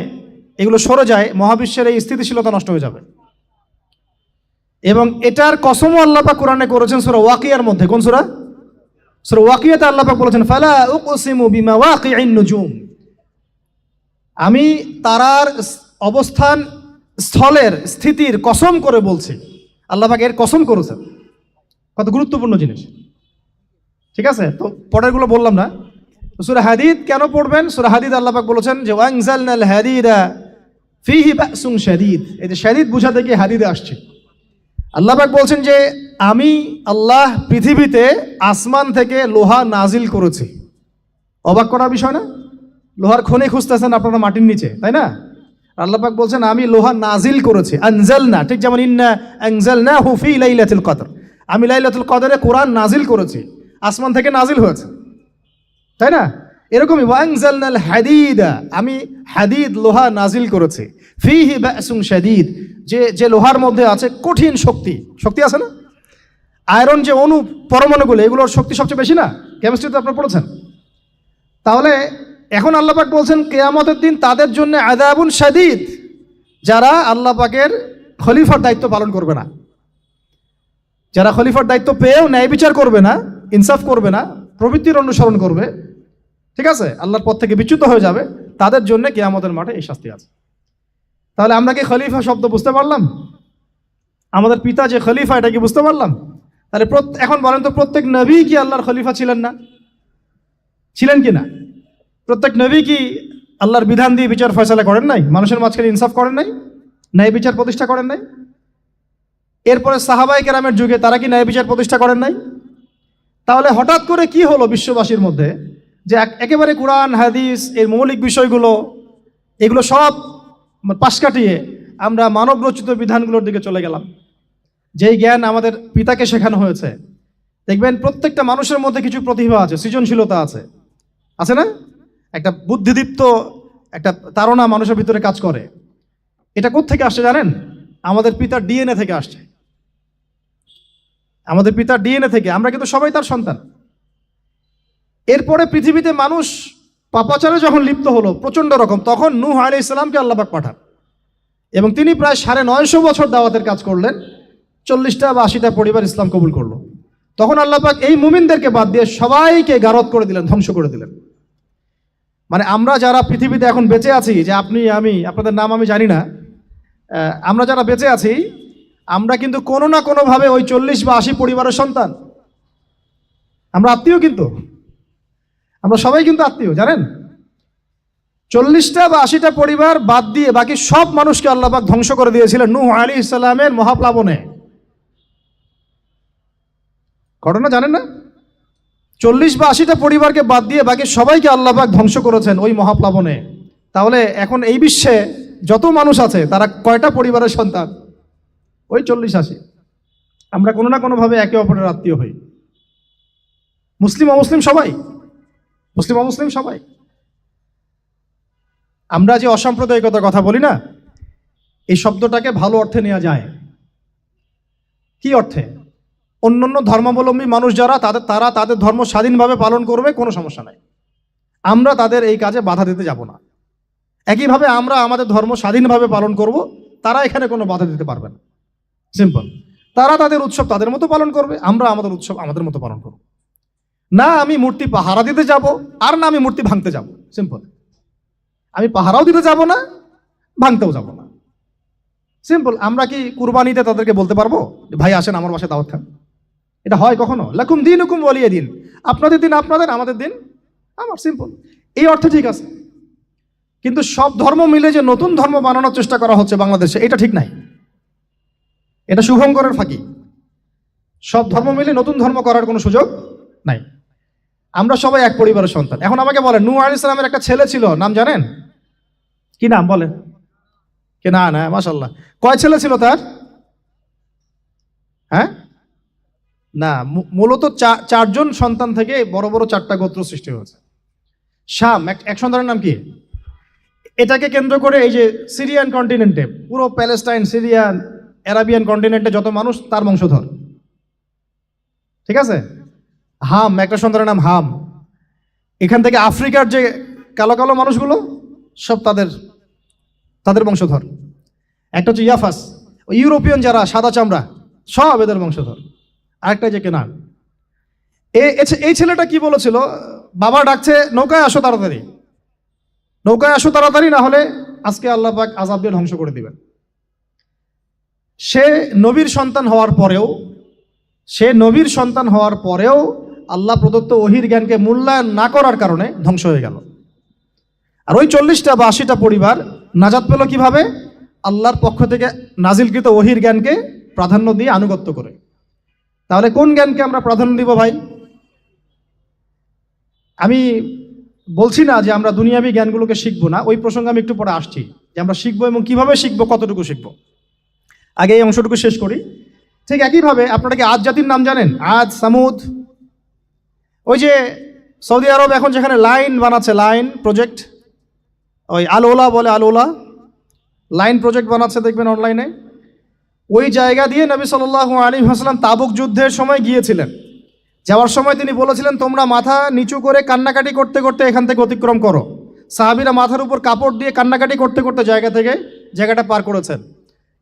এগুলো সরে যায়, মহাবিশ্বের এই স্থিতিশীলতা নষ্ট হয়ে যাবে। এবং এটার কসমও আল্লাহ পাক কোরআনে করেছেন সূরা ওয়াকিয়ার মধ্যে। কোন সূরা? সূরা ওয়াকিয়াতে আল্লাহ পাক বলেছেন ফালা উকসিমু বিমাওয়াকিইন নুজুম, আমি তারার অবস্থান স্থলের স্থিতির কসম করে বলছি। আল্লাহ পাক এর কসম করেছেন। কত গুরুত্বপূর্ণ জিনিস, ঠিক আছে? তো পরেরগুলো বললাম না। সূরা হাদীদ কেন পড়বেন? সূরা হাদীদ আল্লাহ পাক বলেছেন যে ওয়ানজালনাল হাদীদা ফীহি বাসুন শাদীদ। এই যে শাদীদ বুঝাতে গিয়ে হাদীদে আসছে। আল্লাহ পাক বলছেন যে আমি আল্লাহ পৃথিবীতে আসমান থেকে লোহা নাজিল করেছি। অবাক করার বিষয় না? লোহার খনি খুঁজতেছেন আপনারা মাটির নিচে, তাই না? আল্লাহ পাক বলছেন আমি লোহা নাজিল করেছি। আনজালনা, ঠিক যেমন ইন্না আনজালনাহু ফী লাইলাতুল কদর, আমি লাইলাতুল কদরে কোরআন নাজিল করেছি, আসমান থেকে নাজিল হয়েছে, তাই না? এরকমই ওয়ানজালনাল হাদীদা, আমি হাদীদ লোহা নাজিল করেছি। ফীহি বাসুন শাদীদ, যে লোহার মধ্যে আছে কঠিন শক্তি আছে না? আয়রন যে অণু পরমাণুগুলো, এগুলোর শক্তি সবচেয়ে বেশি না? কেমিস্ট্রিতে আপনারা পড়েছেন। তাহলে এখন আল্লাহ পাক বলছেন কিয়ামতের দিন তাদের জন্য আযাবুন শাদীদ, যারা আল্লাহ পাকের খলিফার দায়িত্ব পালন করবে না, যারা খলিফার দায়িত্ব পেয়েও ন্যায় বিচার করবে না, ইনসাফ করবে না, প্রবৃত্তির অনুসরণ করবে, ঠিক আছে, আল্লাহর পথ থেকে বিচ্যুত হয়ে যাবে, তাদের জন্য কিয়ামতের মাঠে এই শাস্তি আছে। তাহলে আমরা কি খলিফা শব্দ বুঝতে পারলাম? আমাদের পিতা যে খলিফা, এটা কি বুঝতে পারলাম? তাহলে এখন বলেন তো, প্রত্যেক নবী কি আল্লাহর খলিফা ছিলেন না? ছিলেন কি না? প্রত্যেক নবী কি আল্লাহর বিধান দিয়ে বিচার ফয়সালা করেন নাই? মানুষের মাঝখানে ইনসাফ করেন নাই? ন্যায় বিচার প্রতিষ্ঠা করেন নাই? এরপরে সাহাবায়ে কেরামের যুগে তারা কি ন্যায় বিচার প্রতিষ্ঠা করেন নাই? তাহলে হঠাৎ করে কি হলো বিশ্ববাসীর মধ্যে যে একেবারে কোরআন হাদিস এর মৌলিক বিষয়গুলো এগুলো সব পাশ কাটিয়ে আমরা মানব রচিত বিধানগুলোর দিকে চলে গেলাম? যেই জ্ঞান আমাদের পিতাকে শেখানো হয়েছে, দেখবেন প্রত্যেকটা মানুষের মধ্যে কিছু প্রতিভা আছে, সৃজনশীলতা আছে, আছে না? একটা বুদ্ধিদীপ্ত একটা তাড়না মানুষের ভিতরে কাজ করে। এটা কোত্থেকে আসছে জানেন? আমাদের পিতার ডিএনএ থেকে আসছে। আমাদের পিতার ডিএনএ থেকে। আমরা কিন্তু সবাই তার সন্তান। এরপরে পৃথিবীতে মানুষ পাপাচারে যখন লিপ্ত হলো প্রচন্ড রকম, তখন নূহ আলাইহিস সালামকে আল্লাহ পাক পাঠান, এবং তিনি প্রায় 950 বছর দাওয়াতের কাজ করলেন। 40টা বা 80টা পরিবার ইসলাম কবুল করলো। তখন আল্লাহ পাক এই মুমিনদেরকে বাদ দিয়ে সবাইকে গারদ করে দিলেন, ধ্বংস করে দিলেন। মানে আমরা যারা পৃথিবীতে এখন বেঁচে আছি, যে আপনি আমি, আপনাদের নাম আমি জানি না, আমরা যারা বেঁচে আছি, আমরা কিন্তু কোনো না কোনোভাবে ওই 40 বা 80 পরিবারের সন্তান। আমরা আত্মীয়, কিন্তু আমরা সবাই কিন্তু আত্মীয়, জানেন? 40টা বা 80টা পরিবার বাদ দিয়ে বাকি সব মানুষকে আল্লাহ পাক ধ্বংস করে দিয়েছিলেন নূহ আলাইহিস সালামের মহাপ্লাবনে। ঘটনা জানেন না? 40 বা 80টা পরিবারকে বাদ দিয়ে বাকি সবাইকে আল্লাহ পাক ধ্বংস করেছেন ওই মহাপ্লাবনে। তাহলে এখন এই বিশ্বে যত মানুষ আছে তারা কয়টা পরিবারের সন্তান? ওই 40-80। আমরা কোনো না কোনোভাবে একে অপরের আত্মীয় হই। মুসলিম অমুসলিম সবাই, মুসলিম অমুসলিম সবাই। আমরা যে অসাম্প্রদায়িকতার কথা বলি না, এই শব্দটাকে ভালো অর্থে নেওয়া যায়। কি অর্থে? অন্যান্য ধর্মাবলম্বী মানুষ যারা, তারা তাদের ধর্ম স্বাধীনভাবে পালন করবে, কোনো সমস্যা নাই। আমরা তাদের এই কাজে বাধা দিতে যাব না। একইভাবে আমরা আমাদের ধর্ম স্বাধীনভাবে পালন করব, তারা এখানে কোনো বাধা দিতে পারবে না। সিম্পল। তারা তাদের উৎসব তাদের মতো পালন করবে, আমরা আমাদের উৎসব আমাদের মতো পালন করব। না আমি মূর্তি পাহারা দিতে যাব, আর না আমি মূর্তি ভাঙতে যাব। সিম্পল। আমি পাহারাও দিতে যাব না, ভাঙতেও যাব না। সিম্পল। আমরা কি কুরবানিতে তাদেরকে বলতে পারবো ভাই আসেন আমার বাসায় দাওয়াত খান? এটা হয় কখনো? লাকুম দীনুকুম ওয়ালিয়া দিন। আপনাদের দিন আপনাদের, আমাদের দিন আমার। সিম্পল। এই অর্থে ঠিক আছে। কিন্তু সব ধর্ম মিলে যে নতুন ধর্ম বানানোর চেষ্টা করা হচ্ছে বাংলাদেশে, এটা ঠিক নাই। এটা শুভঙ্করের ফাঁকি। সব ধর্ম মিলে নতুন ধর্ম করার কোনো সুযোগ নাই। আমরা সবাই এক পরিবারের সন্তান। এখন আমাকে বলেন, নূহ আলাইহিস সালামের একটা ছেলে ছিল, নাম জানেন? কি নাম বলেন? কে? না না, মাশাআল্লাহ। কয় ছেলে ছিল তার? হ্যাঁ, না, মূলত চারজন সন্তান থেকে বড় বড় চারটা গোত্র সৃষ্টি হয়েছে। শাম এক সন্তানের নাম কি? এটাকে কেন্দ্র করে এই যে সিরিয়ান কন্টিনেন্টে, পুরো প্যালেস্টাইন, সিরিয়ান, অ্যারাবিয়ান কন্টিনেন্টে যত মানুষ, তার বংশধর। ঠিক আছে? হাম, একটা সন্তানের নাম হাম। এখান থেকে আফ্রিকার যে কালো কালো মানুষগুলো সব তাদের বংশধর। একটা হচ্ছে ইয়াফাস, ইউরোপিয়ান যারা সাদা চামড়া, সব এদের বংশধর। আরেকটা যে কেনান। এই ছেলেটা কি বলেছিল? বাবা ডাকছে, নৌকায় আসো তাড়াতাড়ি, নৌকায় আসো তাড়াতাড়ি, না হলে আজকে আল্লাহ পাক আযাব দিয়ে ধ্বংস করে দিবেন। সে নবীর সন্তান হওয়ার পরেও আল্লাহ প্রদত্ত ওহির জ্ঞানকে মূল্যায়ন না করার কারণে ধ্বংস হয়ে গেল। আর ওই 40টা বা 80টা পরিবার নাজাত পেল কিভাবে? আল্লাহর পক্ষ থেকে নাজিলকৃত ওহির জ্ঞানকে প্রাধান্য দিয়ে আনুগত্য করে। তাহলে কোন জ্ঞানকে আমরা প্রাধান্য দিব ভাই? আমি বলছি না যে আমরা দুনিয়াবি জ্ঞানগুলোকে শিখবো না, ওই প্রসঙ্গে আমি একটু পরে আসছি, যে আমরা শিখবো এবং কিভাবে শিখবো, কতটুকু শিখবো। আগে এই অংশটুকু শেষ করি। ঠিক একইভাবে আপনারা কি আদ জাতির নাম জানেন? আদ, সামুদ। ওই যে সৌদি আরব এখন যেখানে লাইন বানাচ্ছে, লাইন প্রজেক্ট, ওই আল-ওলা বলে, আল-ওলা লাইন প্রজেক্ট বানাচ্ছে, দেখবেন অনলাইনে। ওই জায়গা দিয়ে নবী সাল্লাল্লাহু আলাইহি ওয়াসাল্লাম তাবুক যুদ্ধের সময় গিয়েছিলেন। যাওয়ার সময় তিনি বলেছিলেন, তোমরা মাথা নিচু করে কান্নাকাটি করতে করতে এখান থেকে অতিক্রম করো। সাহাবীরা মাথার উপর কাপড় দিয়ে কান্নাকাটি করতে করতে জায়গাটা পার করেছেন,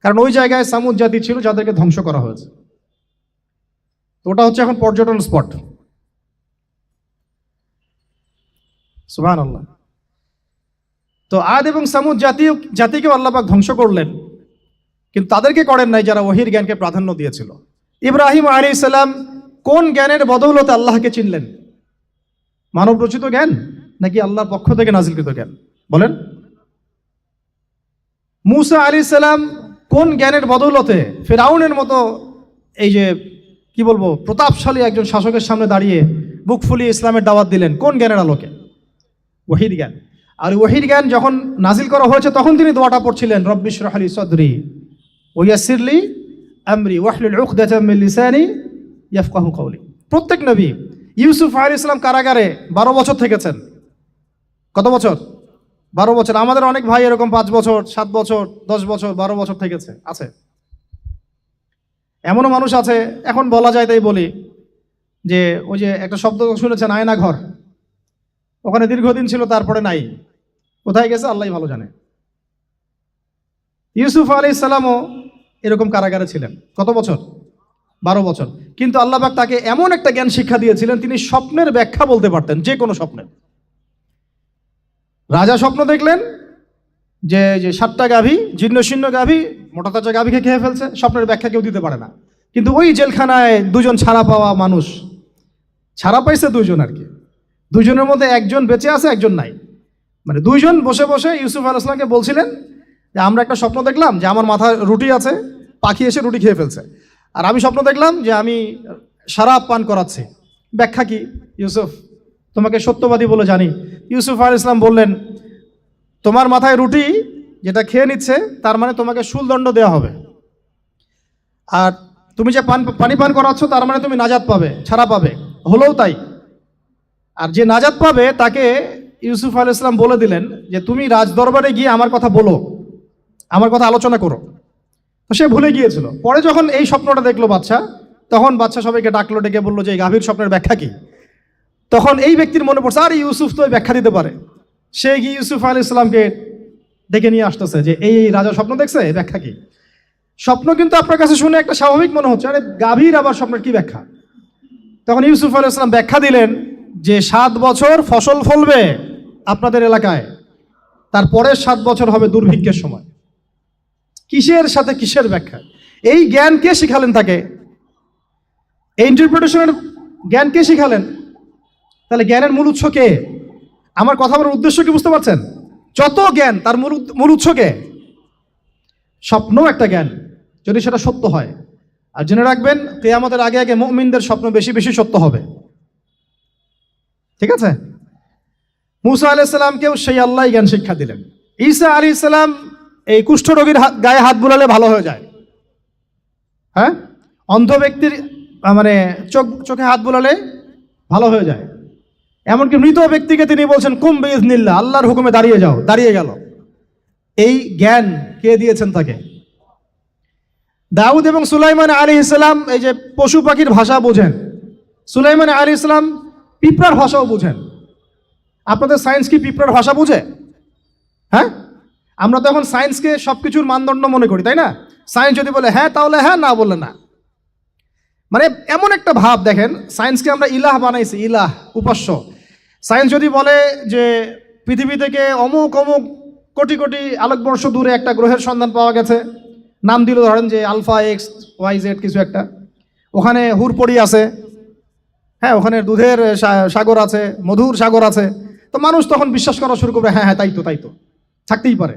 কারণ ওই জায়গায় সামুদ জাতি ছিল যাদেরকে ধ্বংস করা হয়েছে। তো ওটা হচ্ছে এখন পর্যটন স্পট। সুবহানাল্লাহ। তো আদ এবং সামুদ জাতিকেও আল্লাহ পাক ধ্বংস করলেন, কিন্তু তাদেরকে করেন নাই যারা ওহির জ্ঞানকে প্রাধান্য দিয়েছিল। ইব্রাহিম আলাইহিস সালাম কোন জ্ঞানের বদৌলতে আল্লাহকে চিনলেন? মানব রচিত জ্ঞান নাকি আল্লাহর পক্ষ থেকে নাজিলকৃত জ্ঞান? বলেন। মূসা আলাইহিস সালাম কোন জ্ঞানের বদৌলতে ফিরআউনের মতো এই যে কি বলবো প্রতাপশালী একজন শাসকের সামনে দাঁড়িয়ে বুক ফুলিয়ে ইসলামের দাওয়াত দিলেন? কোন জ্ঞানের আলোকে? ওহির জ্ঞান। আর ওহির জ্ঞান যখন নাজিল করা হয়েছে তখন তিনি দোয়াটা পড়ছিলেন, রব্বি ইশরাহ লি সাদরি ওয়া ইয়াসসির লি আমরি ওয়াহলুল উকদাতাম মিন লিসানি ইয়াফকাহু কওলি। প্রত্যেক নবী, ইউসুফ আলাইহিস সালাম কারাগারে 12 বছর থেকেছেন। কত বছর? 12 বছর। আমাদের অনেক ভাই এরকম 5 বছর, 7 বছর, 10 বছর, 12 বছর থেকেছে, আছে। এমনও মানুষ আছে, এখন বলা যায় তাই বলি, যে ওই যে একটা শব্দ শুনেছেন, আয়না ঘর, ওখানে দীর্ঘদিন ছিল, তারপরে নাই, কোথায় গেছে আল্লাহই ভালো জানে। ইউসুফ আলাইহিস সালামও এরকম কারাগারে ছিলেন। কত বছর? 12 বছর। কিন্তু আল্লাহ পাক তাকে এমন একটা জ্ঞান শিক্ষা দিয়েছিলেন, তিনি স্বপ্নের ব্যাখ্যা বলতে পারতেন, যে কোনো স্বপ্নের। রাজা স্বপ্ন দেখলেন যে 7টা গাভী, জীর্ণশীর্ণ গাভী, মোটা তাজা গাভীকে খেয়ে ফেলছে, স্বপ্নের ব্যাখ্যা কেউ দিতে পারে না। কিন্তু ওই জেলখানায় 2জন ছাড়া পাওয়া মানুষ, ছাড়া পাইছে 2জন আর কি, 2জনের মধ্যে একজন বেঁচে আছে, একজন নাই। মানে 2জন বসে বসে ইউসুফ আলাইহিস সালামকে বলছিলেন যে আমরা একটা স্বপ্ন দেখলাম যে আমার মাথায় রুটি আছে, পাখি এসে রুটি খেয়ে ফেলছে। আর আমি স্বপ্ন দেখলাম যে আমি শরাব পান করাচ্ছি, ব্যাখ্যা কি ইউসুফ? তোমাকে সত্যবাদী বলে জানি। ইউসুফ আলাইহিস সালাম বললেন, তোমার মাথায় রুটি যেটা খেয়ে নিচ্ছে, তার মানে তোমাকে শুলদণ্ড দেওয়া হবে। আর তুমি যে পানি পান করাচ্ছ, তার মানে তুমি নাজাত পাবে, ছাড়া পাবে। হলেও তাই। আর যে নাজাত পাবে তাকে ইউসুফ আলাইহিস সালাম বলে দিলেন যে তুমি রাজদরবারে গিয়ে আমার কথা বলো, আমার কথা আলোচনা করো। তো সে ভুলে গিয়েছিল। পরে যখন এই স্বপ্নটা দেখলো বাদশা, তখন বাদশা সবাইকে ডাকলো, ডেকে বললো যে এই গাভীর স্বপ্নের ব্যাখ্যা কি? তখন এই ব্যক্তির মনে পড়ছে, আর ইউসুফ তো ব্যাখ্যা দিতে পারে। সে গিয়ে ইউসুফ আলাইহিস সালামকে ডেকে নিয়ে আসতেছে যে এই রাজা স্বপ্ন দেখছে, ব্যাখ্যা কি? স্বপ্ন কিন্তু আপনার কাছে শুনে একটা স্বাভাবিক মনে হচ্ছে, আরে গাভীর আবার স্বপ্নের কি ব্যাখ্যা? তখন ইউসুফ আলাইহিস সালাম ব্যাখ্যা দিলেন যে 7 বছর ফসল ফলবে আপনাদের এলাকায়, তারপরের 7 বছর হবে দুর্ভিক্ষের সময়। কিসের সাথে কিসের ব্যাখ্যা? এই জ্ঞান কে শিখালেন তাকে? এই ইন্টারপ্রিটেশনের জ্ঞান কে শিখালেন? তাহলে জ্ঞানের মূল উৎস কে? আমার কথা বলার উদ্দেশ্য কি বুঝতে পারছেন? যত জ্ঞান তার মূল উৎস কে? স্বপ্ন একটা জ্ঞান, যদি সেটা সত্য হয়। আর জেনে রাখবেন কিয়ামতের আগে আগে মুমিনদের স্বপ্ন বেশি বেশি সত্য হবে। ঠিক আছে? মুসা আলাইহিস সালামকেও সেই আল্লাহ জ্ঞান শিক্ষা দিলেন। ঈসা আলাইহিস সালাম এই কুষ্ঠরোগীর গায়ে হাত বুলালে ভালো হয়ে যায়। হ্যাঁ, অন্ধ ব্যক্তির মানে চোখে হাত বুলালে ভালো হয়ে যায়। এমনকি মৃত ব্যক্তিকে তিনি বলছেন কুম বিইজনিল্লাহ, আল্লাহর হুকুমে দাঁড়িয়ে যাও, দাঁড়িয়ে গেল। এই জ্ঞান কে দিয়েছেন তাকে? দাউদ এবং সুলাইমান আলাইহিস সালাম এই যে পশু পাখির ভাষা বোঝেন, সুলাইমান আলাইহিস সালাম পিঁপড়ার ভাষাও বোঝেন। আপনাদের সায়েন্স কি পিঁপড়ার ভাষা বোঝে? হ্যাঁ, আমরা তো এখন সায়েন্সকে সবকিছুর মানদণ্ড মনে করি, তাই না? সায়েন্স যদি বলে হ্যাঁ তাহলে হ্যাঁ, না বললে না। মানে এমন একটা ভাব, দেখেন সায়েন্সকে আমরা ইলাহ বানাইছি, ইলাহ, উপাস্য। সায়েন্স যদি বলে যে পৃথিবী থেকে অমুক অমুক কোটি কোটি আলোকবর্ষ দূরে একটা গ্রহের সন্ধান পাওয়া গেছে, নাম দিল ধরেন যে আলফা এক্স ওয়াই জেড কিছু একটা, ওখানে হুরপড়ি আছে, হ্যাঁ ওখানে দুধের সাগর আছে, মধুর সাগর আছে, তো মানুষ তখন বিশ্বাস করা শুরু করবে হ্যাঁ হ্যাঁ তাই তো, তাই তো, থাকতেই পারে।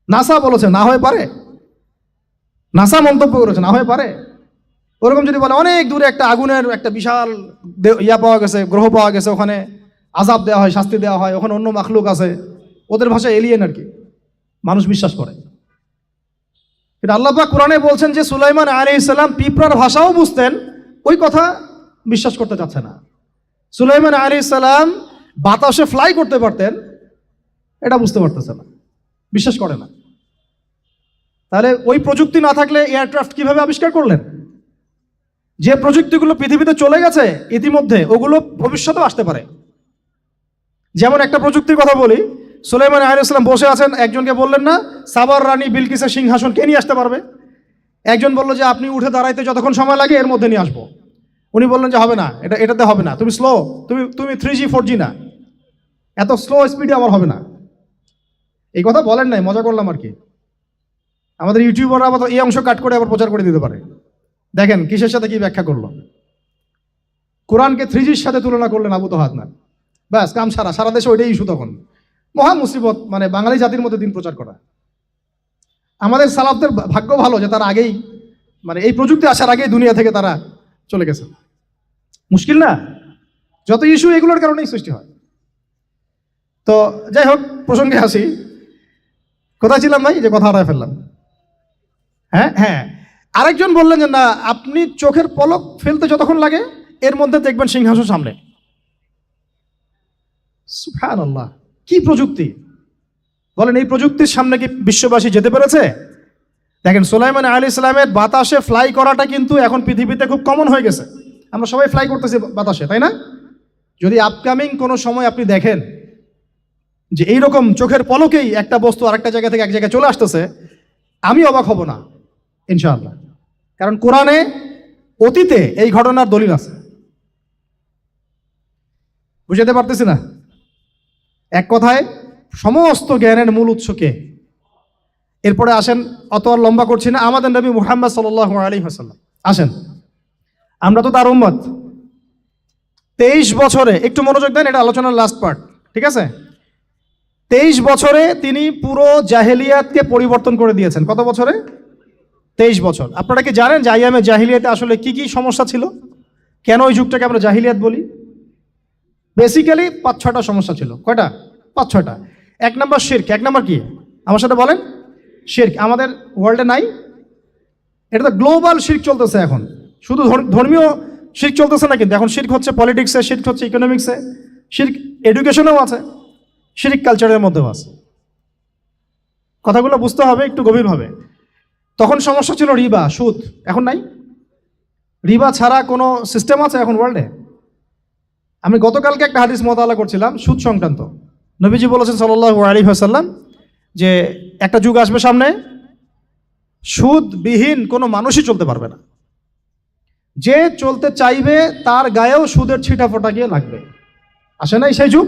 নাসা বলেছে না হয়ে পারে, নাসা মন্তব্য করেছে না হয়ে পারে। ওরকম যদি বলে অনেক দূরে একটা আগুনের একটা বিশাল ইয়া পাওয়া গেছে, গ্রহ পাওয়া গেছে, ওখানে আযাব দেওয়া হয়, শাস্তি দেওয়া হয়, ওখানে অন্য মাখলুক আছে, ওদের ভাষা এলিয়েন আর কি, মানুষ বিশ্বাস করে। কিন্তু আল্লাহ পাক কোরআনে বলছেন যে সুলাইমান আলাইহিস সালাম পিঁপড়ার ভাষাও বুঝতেন, ওই কথা বিশ্বাস করতে চাচ্ছে না। সুলাইমান আলাইহিস সালাম বাতাসে ফ্লাই করতে পারতেন, এটা বুঝতে পারতেছে না, বিশ্বাস করে না। তাহলে ওই প্রযুক্তি না থাকলে এয়ারক্রাফট কিভাবে আবিষ্কার করলেন? যে প্রযুক্তিগুলো পৃথিবীতে চলে গেছে ইতিমধ্যে, ওগুলো ভবিষ্যতেও আসতে পারে। যেমন একটা প্রযুক্তির কথা বলি, সুলাইমান আলাইহিস সালাম বসে আছেন, একজনকে বললেন না সাবার রানী বিলকিসের সিংহাসন কে নিয়ে আসতে পারবে? একজন বলল যে আপনি উঠে দাঁড়াইতে যতক্ষণ সময় লাগে এর মধ্যে নিয়ে আসবো। উনি বললেন যে হবে না, এটাতে হবে না, তুমি স্লো, তুমি 3G 4G না, এত স্লো স্পিডে আমার হবে না। এই কথা বলেন নাই, মজা করলাম আর কি। আমাদের ইউটিউবাররা আবার এই অংশ কাট করে আবার প্রচার করে দিতে পারে। দেখেন কিসের সাথে কি ব্যাখ্যা করলো, কোরআনকে 3Gর সাথে তুলনা করলেন আবু তোহাদ। ব্যাস কাম সারা দেশে ওইটাই ইস্যু। তখন মহা মুসিবত, মানে বাঙালি জাতির মধ্যে দিন প্রচার করা। আমাদের সালাফদের ভাগ্য ভালো যে তারা আগেই, মানে এই প্রযুক্তি আসার আগেই দুনিয়া থেকে তারা চলে গেছে। মুশকিল না, যত ইস্যু এগুলোর কারণেই সৃষ্টি হয়। তো যাই হোক, প্রসঙ্গে আসি, কোথায় ছিলাম ভাই, যে কথা হারায় ফেললাম। হ্যাঁ হ্যাঁ, আরেকজন বললেন যে না, আপনি চোখের পলক ফেলতে যতক্ষণ লাগে এর মধ্যে দেখবেন সিংহাসন সামনে। সুবহানাল্লাহ, কি প্রযুক্তি বলেন! এই প্রযুক্তির সামনে কি বিশ্ববাসী যেতে পেরেছে? দেখেন সুলাইমান আলাইহিস সালামের বাতাসে ফ্লাই করাটা কিন্তু এখন পৃথিবীতে খুব কমন হয়ে গেছে। আমরা সবাই ফ্লাই করতেছি বাতাসে, তাই না? যদি আপকামিং কোনো সময় আপনি দেখেন যে এইরকম চোখের পলকেই একটা বস্তু আরেকটা জায়গা থেকে এক জায়গায় চলে আসতেছে, আমি অবাক হব না ইনশাআল্লাহ। কারণ কোরআনে অতীতে এই ঘটনার দলিল আছে। বুঝাতে পারতেছি না? এক কথায় সমস্ত জ্ঞানের মূল উৎস কে? এরপরে আসেন, অত আর লম্বা করছি না, আমাদের নবী মুহাম্মদ সাল্লাল্লাহু আলাইহি ওয়াসাল্লাম। আসেন, আমরা তো তার উম্মত। 23 বছরে, একটু মনোযোগ দেন, এটা আলোচনার লাস্ট পার্ট, ঠিক আছে? 23 বছরে তিনি পুরো জাহেলিয়াতকে পরিবর্তন করে দিয়েছেন। কত বছরে? 23 বছর। আপনারা কি জানেন যে আইয়ামে জাহিলিয়াতে আসলে কি কি সমস্যা ছিল? কেন ওই যুগটাকে আমরা জাহিলিয়াত বলি? বেসিক্যালি 5-6টা সমস্যা ছিল। কয়টা? 5-6টা। 1 নম্বর শিরক। 1 নম্বর কি? আমার সাথে বলেন। শিরক আমাদের ওয়ার্ল্ডে নাই, এটা তো গ্লোবাল শিরক চলতেছে এখন। শুধু ধর্মীয় শিরক চলতেছে না, কিন্তু এখন শিরক হচ্ছে পলিটিক্সে, শিরক হচ্ছে ইকোনমিক্সে, শিরক এডুকেশনেও আছে, শিরক কালচারের মধ্যেও আছে। কথাগুলো বুঝতে হবে একটু গভীরভাবে। তখন সমস্যা ছিল রিবা, সুদ। এখন নাই। রিবা ছাড়া কোনো সিস্টেম আছে এখন ওয়ার্ল্ডে? আমি গতকালকে একটা হাদিস মোতালা করছিলাম সুদ সংক্রান্ত। নবীজি বলেছেন সাল্লাল্লাহু আলাইহি ওয়াসাল্লাম যে একটা যুগ আসবে সামনে, সুদবিহীন কোনো মানুষই চলতে পারবে না। যে চলতে চাইবে তার গায়েও সুদের ছিটা ফোটা গিয়ে লাগবে। আসে নাই সেই যুগ?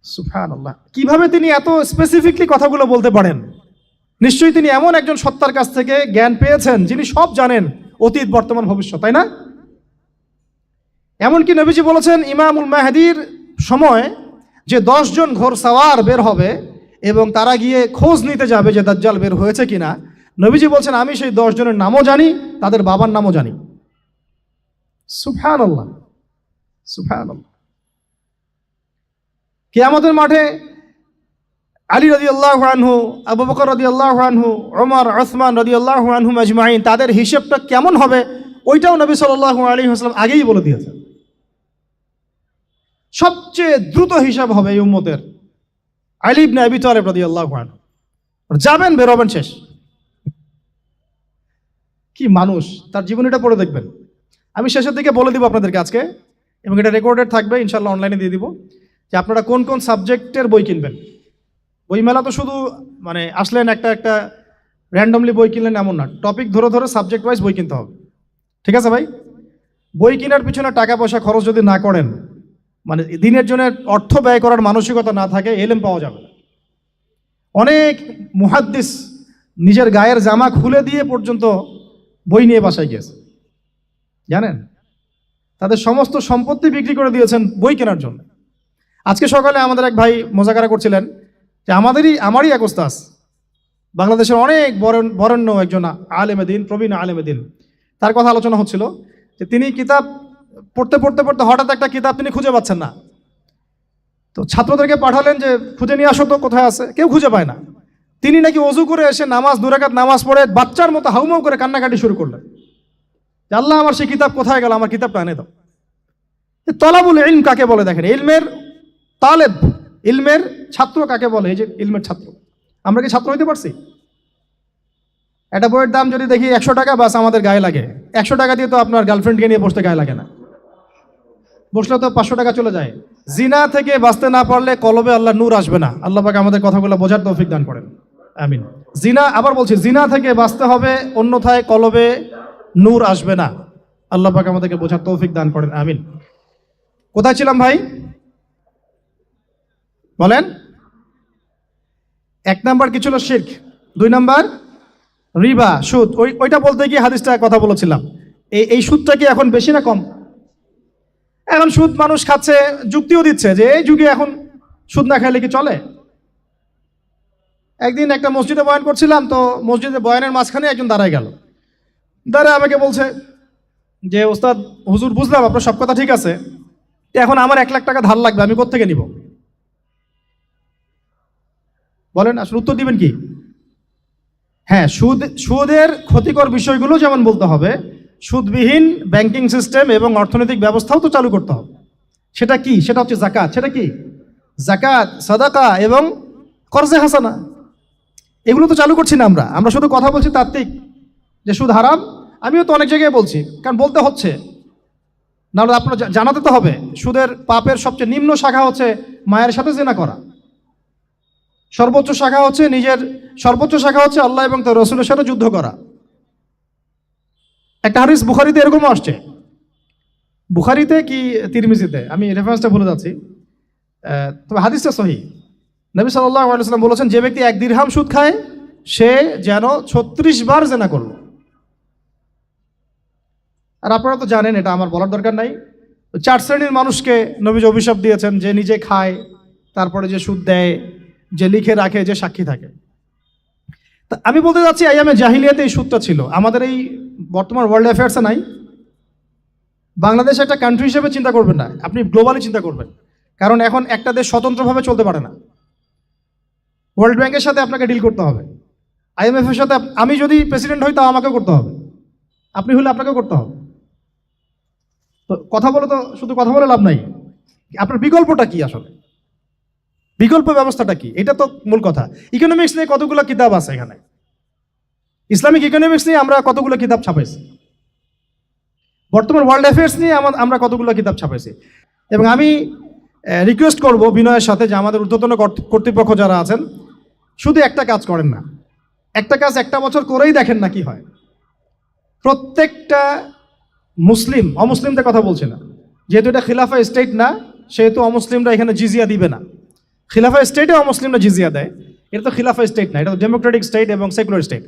সুবহানাল্লাহ, কিভাবে তিনি এত স্পেসিফিকলি কথাগুলো বলতে পারেন? নিশ্চয়ই তিনি এমন একজন সত্তার কাছ থেকে জ্ঞান পেয়েছেন যিনি সব জানেন, অতীত বর্তমান ভবিষ্যৎ, তাই না? এমনকি নবীজি বলেছেন ইমামুল মাহদির সময় যে 10 জন ঘোড়সাওয়ার বের হবে এবং তারা গিয়ে খোঁজ নিতে যাবে যে দাজ্জাল বের হয়েছে কিনা, নবীজি বলছেন আমি সেই 10 জনের নামও জানি, তাদের বাবার নামও জানি। সুবহানাল্লাহ, সুবহানাল্লাহ। কিয়ামতের মাঠে আলী রাদিয়াল্লাহু আনহু, আবু বকর রাদিয়াল্লাহু আনহু, ওমর, ওসমান রাদিয়াল্লাহু আনহুম আজমাইন, তাদের হিসেবটা কেমন হবে ওইটাও নবী সাল্লাল্লাহু আলাইহি ওয়াসাল্লাম আগেই বলে দিয়েছেন। সবচেয়ে দ্রুত হিসাব হবে এই উম্মতের আলী ইবনে আবি তালিব রাদিয়াল্লাহু আনহু। যাবেন, বেরোবেন, শেষ। কি মানুষ, তার জীবনীটা পড়ে দেখবেন। আমি শেষের দিকে বলে দিব আপনাদেরকে আজকে, এবং এটা রেকর্ডেড থাকবে, ইনশাল্লাহ অনলাইনে দিয়ে দিব, যে আপনারা কোন কোন সাবজেক্টের বই কিনবেন। বইমেলা তো শুধু মানে আসলেন একটা র্যান্ডমলি বই কিনলেন এমন না, টপিক ধরে ধরে সাবজেক্ট ওয়াইজ বই কিনতে হবে। ঠিক আছে ভাই? বই কেনার পিছনে টাকা পয়সা খরচ যদি না করেন, মানে দিনের জন্য অর্থ ব্যয় করার মানসিকতা না থাকে, এলেম পাওয়া যাবে না। অনেক মুহাদ্দিস নিজের গায়ের জামা খুলে দিয়ে পর্যন্ত বই নিয়ে বাসায় গিয়েছে, জানেন? তাদের সমস্ত সম্পত্তি বিক্রি করে দিয়েছেন বই কেনার জন্য। আজকে সকালে আমাদের এক ভাই মোজাকারা করছিলেন যে আমারই এক ওস্তাদ, বাংলাদেশের অনেক বরেণ্য একজন আলেমে দ্বীন, প্রবীণ আলেমে দ্বীন, তার কথা আলোচনা হচ্ছিল যে তিনি কিতাব পড়তে পড়তে পড়তে হঠাৎ একটা কিতাব তিনি খুঁজে পাচ্ছেন না। তো ছাত্রদেরকে পাঠালেন যে খুঁজে নিয়ে আসো তো, কোথায় আছে, কেউ খুঁজে পায় না। তিনি নাকি অজু করে এসে নামাজ, 2 রাকাত নামাজ পড়ে বাচ্চার মতো হাউমাউ করে কান্নাকাটি শুরু করলেন যে আল্লাহ, আমার সেই কিতাব কোথায় গেল, আমার কিতাবটা এনে দাও। তলাবুল ইলম কাকে বলে দেখেন, ইলমের তালেব, ইলমের ছাত্র কাকে বলে? এই যে ইলমের ছাত্র, আমরা কি ছাত্র হইতে পারছি? একটা বইয়ের দাম যদি দেখি 100 টাকা, বাস আমাদের গায়ে লাগে। 100 টাকা দিয়ে তো আপনার গার্লফ্রেন্ডকে নিয়ে বসতে গায়ে লাগে না, বসলে তো 500 টাকা চলে যায়। জিনা থেকে বাঁচতে না পারলে কলবে আল্লাহ নূর আসবে না। আল্লাহ পাক আমাদের কথাগুলো বোঝার তৌফিক দান করেন, আমিন। জিনা, আবার বলছি, জিনা থেকে বাঁচতে হবে, অন্যথায় কলবে নূর আসবে না। আল্লাহ পাক আমাদেরকে বোঝার তৌফিক দান করেন, আমিন। কোথায় ছিলাম ভাই? বলেন। 1 নাম্বার কি ছিল? শিরক। 2 নাম্বার রিবা, সুদ। ওইটা বলতে গিয়ে হাদিসটা কথা বলেছিলাম। এই সুদটা কি এখন বেশি না কম? এখন সুদ মানুষ খাচ্ছে, যুক্তিও দিচ্ছে যে এই যুগে এখন সুদ না খাইলে কি চলে। একদিন একটা মসজিদে বয়ান করছিলাম, তো মসজিদে বয়ানের মাঝখানে একজন দাঁড়ায় গেল, দাঁড়ায় আমাকে বলছে যে ওস্তাদ হুজুর, বুঝলাম আপনার সব কথা ঠিক আছে, এখন আমার 1 লাখ টাকা ধার লাগবে, আমি কোত্থেকে নিব? বলেন, আসলে উত্তর দিবেন কি? হ্যাঁ, সুদের ক্ষতিকর বিষয়গুলো যেমন বলতে হবে, সুদবিহীন ব্যাংকিং সিস্টেম এবং অর্থনৈতিক ব্যবস্থাও তো চালু করতে হবে। সেটা কি? সেটা হচ্ছে জাকাত। সেটা কি? জাকাত, সাদাকা এবং কর্জে হাসানা। এগুলো তো চালু করছি না আমরা শুধু কথা বলছি তাত্ত্বিক যে সুদ হারাম। আমিও তো অনেক জায়গায় বলছি, কারণ বলতে হচ্ছে, নাহলে আপনার জানাতে তো হবে। সুদের পাপের সবচেয়ে নিম্ন শাখা হচ্ছে মায়ের সাথে জিনা করা, সর্বোচ্চ শাখা হচ্ছে আল্লাহ এবং তার রাসূলের সাথে যুদ্ধ করা। একটা হাদিস বুখারীতে এরকমও আসছে, বুখারীতে কি তিরমিজিতে, আমি রেফারেন্সটা ভুলে যাচ্ছি, তবে হাদিসটা সহিহ। নবী সাল্লাল্লাহু আলাইহি ওয়াসাল্লাম বলেছেন, যে ব্যক্তি 1 দিরহাম সুদ খায় সে যেন 36 বার জিনা করলো। আর আপনারা তো জানেন, এটা আমার বলার দরকার নাই, 4 শ্রেণীর মানুষকে নবীজি অভিশাপ দিয়েছেন, যে নিজে খায়, তারপরে যে সুদ দেয়, যে লিখে রাখে, যে সাক্ষী থাকে। তা আমি বলতে যাচ্ছি, আইয়ামে জাহিলিয়াতে এই সুদটা ছিল, আমাদের এই বর্তমান ওয়ার্ল্ড অ্যাফেয়ার্সে নাই। বাংলাদেশ একটা কান্ট্রি হিসেবে চিন্তা করবেন না, আপনি গ্লোবালি চিন্তা করবেন, কারণ এখন একটা দেশ স্বতন্ত্রভাবে চলতে পারে না। ওয়ার্ল্ড ব্যাংকের সাথে আপনাকে ডিল করতে হবে, IMF এর সাথে। আমি যদি প্রেসিডেন্ট হই, তাও আমাকেও করতে হবে, আপনি হলে আপনাকেও করতে হবে। তো কথা বলে তো শুধু কথা বলে লাভ নাই, আপনার বিকল্পটা কি? আসলে বিকল্প ব্যবস্থাটা কি, এটা তো মূল কথা। ইকোনমিক্স নিয়ে কতগুলো কিতাব আছে এখানে, ইসলামিক ইকোনমিক্স নিয়ে আমরা কতগুলো কিতাব ছাপাইছি, বর্তমান ওয়ার্ল্ড অ্যাফেয়ার্স নিয়ে আমরা কতগুলো কিতাব ছাপাইছি। এবং আমি রিকোয়েস্ট করব বিনয়ের সাথে, যে আমাদের ঊর্ধ্বতন কর্তৃপক্ষ যারা আছেন, শুধু একটা কাজ করেন না, একটা কাজ 1 বছর করেই দেখেন না কি হয়। প্রত্যেকটা মুসলিম, অমুসলিমদের কথা বলছি না, যেহেতু এটা খিলাফা স্টেট না, সেহেতু অমুসলিমরা এখানে জিজিয়া দিবে না। খিলাফা স্টেটে অমুসলিমরা জিজিয়া দেয়, এটা তো খিলাফা স্টেট না, এটা তো ডেমোক্রেটিক স্টেট এবং সেকুলার স্টেট।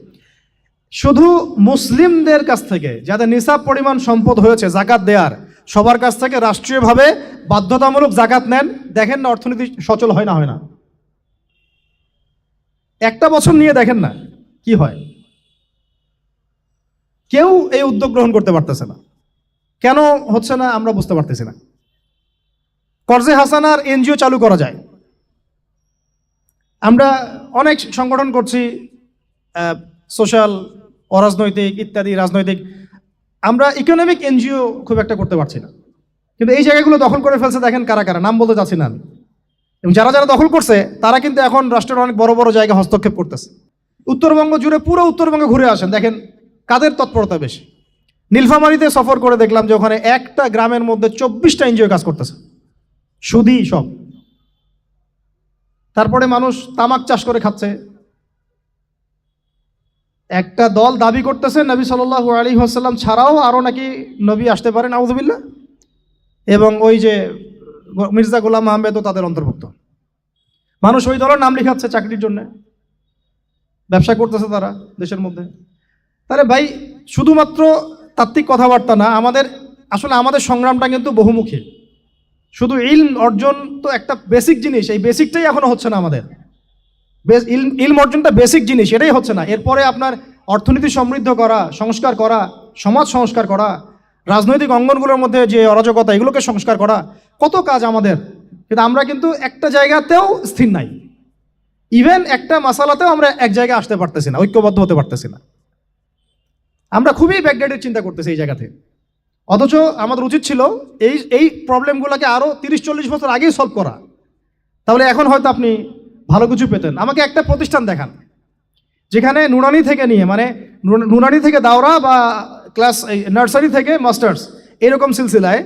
শুধু মুসলিমদের কাছ থেকে যাদের নিসাব পরিমাণ সম্পদ হয়েছে জাকাত দেওয়ার, সবার কাছ থেকে রাষ্ট্রীয়ভাবে বাধ্যতামূলক জাকাত নেন, দেখেন না অর্থনীতি সচল হয় না। 1 বছর নিয়ে দেখেন না কি হয়। কেউ এই উদ্যোগ গ্রহণ করতে পারতেছে না। কেন হচ্ছে না আমরা বুঝতে পারতেছি না। কর্জে হাসানার এনজিও চালু করা যায়। আমরা অনেক সংগঠন করছি, সোশ্যাল, অরাজনৈতিক ইত্যাদি রাজনৈতিক। আমরা ইকোনমিক এনজিও খুব একটা করতে পারছি না। কিন্তু এই জায়গাগুলো দখল করে ফেলছে, দেখেন কারা কারা, নাম বলতে চাচ্ছি না আমি। এবং যারা যারা দখল করছে তারা কিন্তু এখন রাষ্ট্রের অনেক বড় বড় জায়গায় হস্তক্ষেপ করতেছে। উত্তরবঙ্গ জুড়ে পুরো উত্তরবঙ্গে ঘুরে আসেন, দেখেন কাদের তৎপরতা বেশি। নীলফামারীতে সফর করে দেখলাম যে ওখানে একটা গ্রামের মধ্যে 24টা এনজিও কাজ করতেছে, সুদী সব। তারপরে মানুষ তামাক চাষ করে খাচ্ছে। একটা দল দাবি করতেছে নবী সাল্লাল্লাহু আলাইহি ওয়াসাল্লাম ছাড়াও আরও নাকি নবী আসতে পারেন, আউযুবিল্লাহ। এবং ওই যে মির্জা গোলাম আহমেদও তাদের অন্তর্ভুক্ত। মানুষ ওই দলের নাম লিখাচ্ছে চাকরির জন্য, ব্যবসা করতেছে তারা দেশের মধ্যে। তাহলে ভাই শুধুমাত্র তাত্ত্বিক কথাবার্তা না, আমাদের সংগ্রামটা কিন্তু বহুমুখী। শুধু ইলম অর্জন তো একটা বেসিক জিনিস, এই বেসিকটাই এখনো হচ্ছে না আমাদের। ইলম অর্জনটা বেসিক জিনিস, এটাই হচ্ছে না। এরপরে আপনার অর্থনীতি সমৃদ্ধ করা, সংস্কার করা, সমাজ সংস্কার করা, রাজনৈতিক অঙ্গনগুলোর মধ্যে যে অরাজকতা এগুলোকে সংস্কার করা, কত কাজ আমাদের। কিন্তু আমরা কিন্তু একটা জায়গাতেও স্থির নাই। ইভেন একটা মাসালাতেও আমরা এক জায়গায় আসতে পারতেছি না, ঐক্যবদ্ধ হতে পারতেছি না। আমরা খুবই ব্যাকডেটেড চিন্তা করতেছি এই জায়গাতে। অথচ আমাদের উচিত ছিল এই প্রবলেমগুলোকে আরও 30-40 বছর আগেই সলভ করা। তাহলে এখন হয়তো আপনি ভালো কিছু পেতেন। আমাকে একটা প্রতিষ্ঠান দেখান যেখানে নুরানি থেকে নিয়ে, মানে নুরানি থেকে দাওরা বা ক্লাস নার্সারি থেকে মাস্টার্স এরকম সিলসিলায়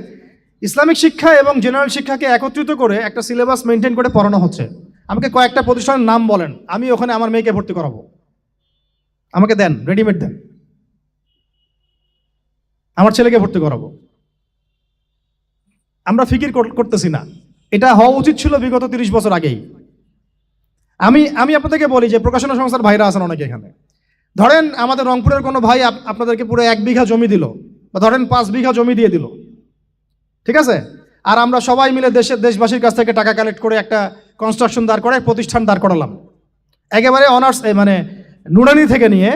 ইসলামিক শিক্ষা এবং জেনারেল শিক্ষাকে একত্রিত করে একটা সিলেবাস মেনটেন করে পড়ানো হচ্ছে। আমাকে কয়েকটা প্রতিষ্ঠানের নাম বলেন, আমি ওখানে আমার মেয়েকে ভর্তি করাবো। আমাকে দেন, রেডিমেড দেন, আমার ছেলেকে ভর্তি করাবো। আমরা ফিকির করতেছি না। এটা হওয়া উচিত ছিল বিগত 30 বছর আগেই। আমি আপনাদেরকে বলি যে প্রকাশনা সংস্থার ভাইরা আছেন অনেকে এখানে। ধরেন আমাদের রংপুরের কোনো ভাই আপনাদেরকে পুরো 1 বিঘা জমি দিল, বা ধরেন 5 বিঘা জমি দিয়ে দিল, ঠিক আছে? আর আমরা সবাই মিলে দেশবাসীর কাছ থেকে টাকা কালেক্ট করে একটা কনস্ট্রাকশন দাঁড় করে প্রতিষ্ঠান দাঁড় করালাম, একেবারে অনার্স, মানে নুরানি থেকে নিয়ে,